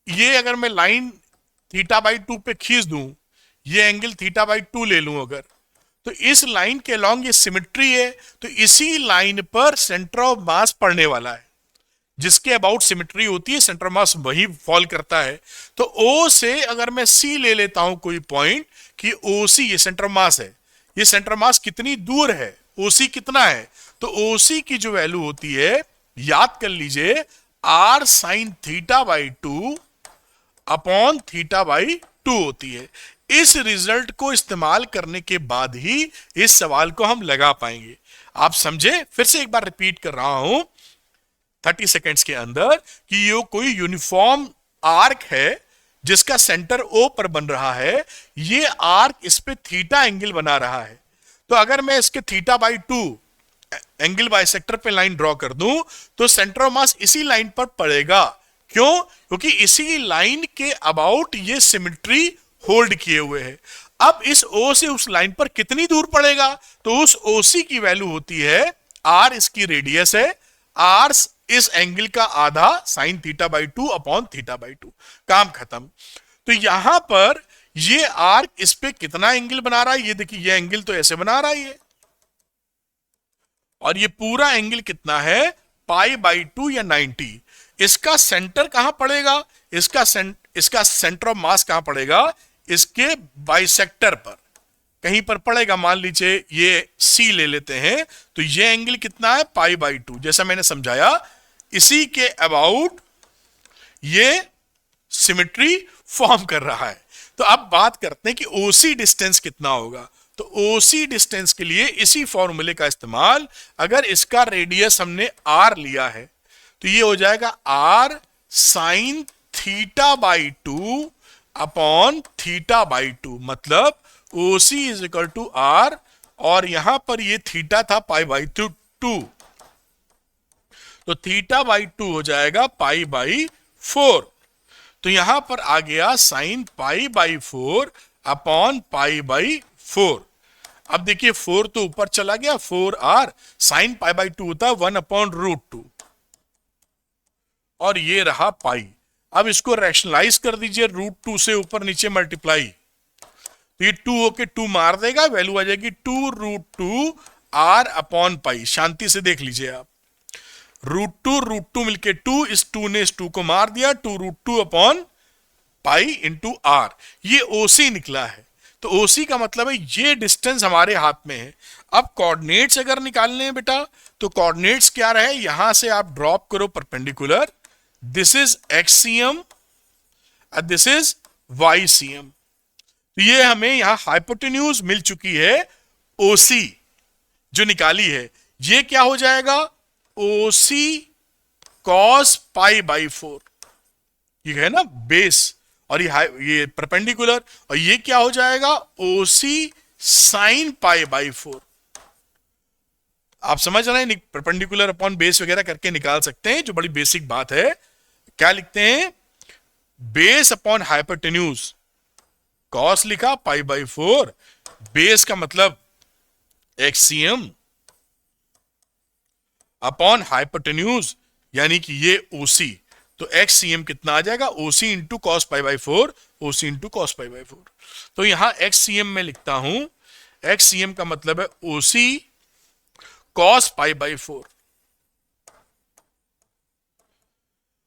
ये अगर मैं लाइन θ/2 पे खींच दूं, ये एंगल θ/2 ले लूं अगर, तो इस लाइन के अलॉन्ग ये सिमेट्री है, तो इसी लाइन पर सेंटर ऑफ मास पड़ने वाला है। जिसके अबाउट सिमेट्री होती है सेंटर ऑफ मास वही फॉल करता है। तो ओ से अगर मैं सी ले लेता हूं कोई पॉइंट, कि ओ सी, ये सेंटर ऑफ मास है, ये सेंटर ऑफ मास कितनी दूर है, ओ सी कितना है, तो ओ सी की जो वैल्यू होती है, याद कर लीजिए, r sin θ/2 अपॉन θ/2 होती है। इस रिजल्ट को इस्तेमाल करने के बाद ही इस सवाल को हम लगा पाएंगे। आप समझे, फिर से एक बार रिपीट कर रहा हूं 30 सेकेंड्स के अंदर, कि ये कोई यूनिफॉर्म आर्क है जिसका सेंटर ओ पर बन रहा है। ये आर्क इस पे थीटा एंगल बना रहा है। तो अगर मैं इसके θ/2 एंगल बाइसेक्टर पे लाइन ड्रॉ कर दूं, तो सेंटर ऑफ मास इसी लाइन पर पड़ेगा। क्यों? क्योंकि इसी लाइन के अबाउट ये सिमेट्री होल्ड किए हुए है। अब इस ओ से उस लाइन पर कितनी दूर पड़ेगा, तो उस ओसी की वैल्यू होती है r, इसकी रेडियस है, r इस एंगल का आधा sin θ/2 अपॉन θ/2, काम खत्म। तो यहां पर ये आर्क इस पे कितना एंगल बना रहा है, ये देखिए ये एंगल तो ऐसे बना रहा है, और ये पूरा एंगल कितना है, π/2 या 90। इसका सेंटर कहां पड़ेगा, इसका सेंटर ऑफ मास कहां पड़ेगा, इसके बाइसेक्टर पर कहीं पर पड़ेगा। मान लीजिए ये C ले लेते हैं, तो ये एंगल कितना है, π/2, जैसा मैंने समझाया। इसी के अबाउट ये सिमेट्री फॉर्म कर रहा है। तो अब बात करते हैं कि OC डिस्टेंस कितना होगा। तो OC डिस्टेंस के लिए इसी फॉर्मूले का इस्तेमाल, अगर इसका रेडियस हमने r लिया है, तो ये हो जाएगा r sin θ/2 अपॉन θ/2, मतलब OC is equal to r, और यहां पर ये थीटा था π/2, तो θ/2 हो जाएगा π/4। तो यहां पर आ गया sin π/4 अपॉन π/4। अब देखिए 4 तो ऊपर चला गया, 4r, sin π/2 होता है 1/√2, और ये रहा पाई। अब इसको रैशनलाइज कर दीजिए, √2 से ऊपर नीचे मल्टीप्लाई, तो ये 2 होके 2 मार देगा, वैल्यू आ जाएगी 2√2 आर अपॉन पाई, शांति से देख लीजिए आप, रूट टू मिलके 2, इस 2 ने इस 2 को मार दिया, 2 root 2 upon pi into r, ये ओसी निकला है। तो ओसी का मतलब है ये डिस्टेंस हमारे हाथ में है। अब कोऑर्डिनेट्स अगर निकालने हैं बेटा, तो कोऑर्डिनेट्स क्या रहे, यहां से आप ड्रॉप करो perpendicular, this is x c m, this is y c m. तो ये हमें यहां हाइपोटेन्यूज मिल चुकी है, ओसी जो निकाली है, ये क्या हो जाएगा, ओसी कॉस पाई बाई 4, ये है ना बेस, और ये परपेंडिकुलर, और ये क्या हो जाएगा, ओसी साइन पाई बाई 4। आप समझ रहे हैं, परपेंडिकुलर अपॉन बेस वगैरह करके निकाल सकते हैं, जो बड़ी बेसिक बात है। क्या लिखते हैं, बेस अपॉन हाइपोटेन्यूज, कॉस लिखा, पाई बाई 4, बेस का मतलब एक्सीएम अपॉन हाइपोटेन्यूज, यानी कि ये ओसी, तो एक्स सी एम कितना आ जाएगा, OC into cos pi by 4, OC into cos pi by 4। तो यहां एक्स सी एम में लिखता हूं, एक्स सी एम का मतलब है ओसी कॉस पाई बाई 4।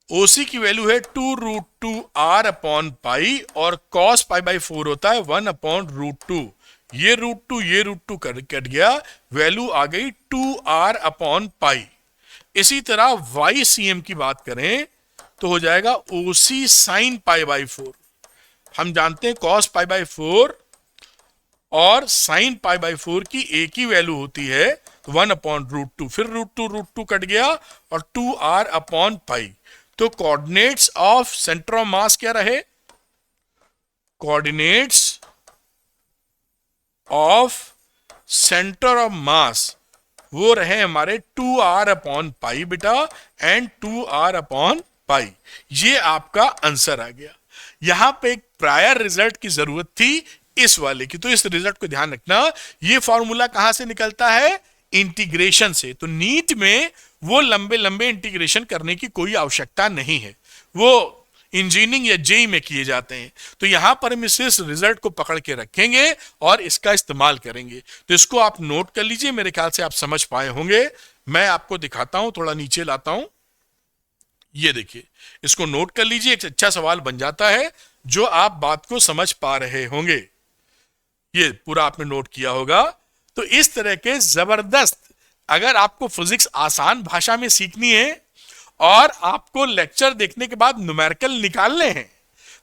ओसी की वैल्यू है 2 रूट 2 आर अपॉन पाई, और कॉस पाई बाई 4 होता है 1 अपॉन रूट 2। ये रूट टू कट गया, वैल्यू आ गई 2 आर अपॉन पाई। इसी तरह वाई सी एम की बात करें तो हो जाएगा ओसी साइन पाई बाई 4। हम जानते हैं कॉस पाई बाई 4 और साइन पाई बाई 4 की एक ही वैल्यू होती है, 1 अपॉन रूट 2, फिर रूट टू कट गया, और 2 आर अपॉन पाई। तो coordinates of centre of mass क्या रहे, coordinates of centre of mass वो रहे हमारे 2 आर अपॉन पाई बेटा, एंड 2 आर अपॉन पाई। ये आपका आंसर आ गया। यहां पे एक प्रायर रिजल्ट की जरूरत थी इस वाले की, तो इस रिजल्ट को ध्यान रखना। ये फॉर्मूला कहां से निकलता है, इंटीग्रेशन से। तो नीट में वो लंबे लंबे इंटीग्रेशन करने की कोई आवश्यकता नहीं है, वो इंजीनियरिंग या जेई में किए जाते हैं। तो यहां पर हम इस रिजल्ट को पकड़ के रखेंगे और इसका इस्तेमाल करेंगे। तो इसको आप नोट कर लीजिए, मेरे ख्याल से आप समझ पाए होंगे। मैं आपको दिखाता हूं, थोड़ा नीचे लाता हूं, ये देखिए, इसको नोट कर लीजिए, एक अच्छा सवाल बन जाता है जो आप बात को समझ पा रहे होंगे। ये पूरा आपने नोट किया होगा। तो इस तरह के जबरदस्त, अगर आपको फिजिक्स आसान भाषा में सीखनी है और आपको लेक्चर देखने के बाद न्यूमेरिकल निकालने हैं,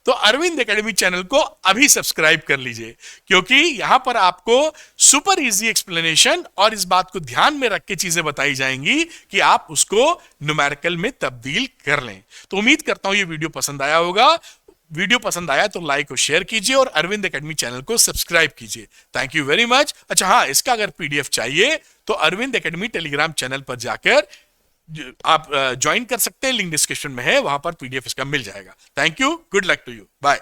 तो अरविंद एकेडमी चैनल को अभी सब्सक्राइब कर लीजिए, क्योंकि यहां पर आपको सुपर इजी एक्सप्लेनेशन और इस बात को ध्यान में रख के चीजें बताई जाएंगी कि आप उसको न्यूमेरिकल में तब्दील कर लें। तो उम्मीद करता हूं ये वीडियो पसंद आया होगा। वीडियो पसंद आया तो लाइक और शेयर कीजिए और अरविंद एकेडमी चैनल को सब्सक्राइब कीजिए। Thank you very much. अच्छा हाँ, इसका अगर पीडीएफ चाहिए तो अरविंद एकेडमी टेलीग्राम चैनल पर जाकर आप ज्वाइन कर सकते हैं, लिंक डिस्क्रिप्शन में है, वहां पर पीडीएफ इसका मिल जाएगा। Thank you, good luck to you, bye.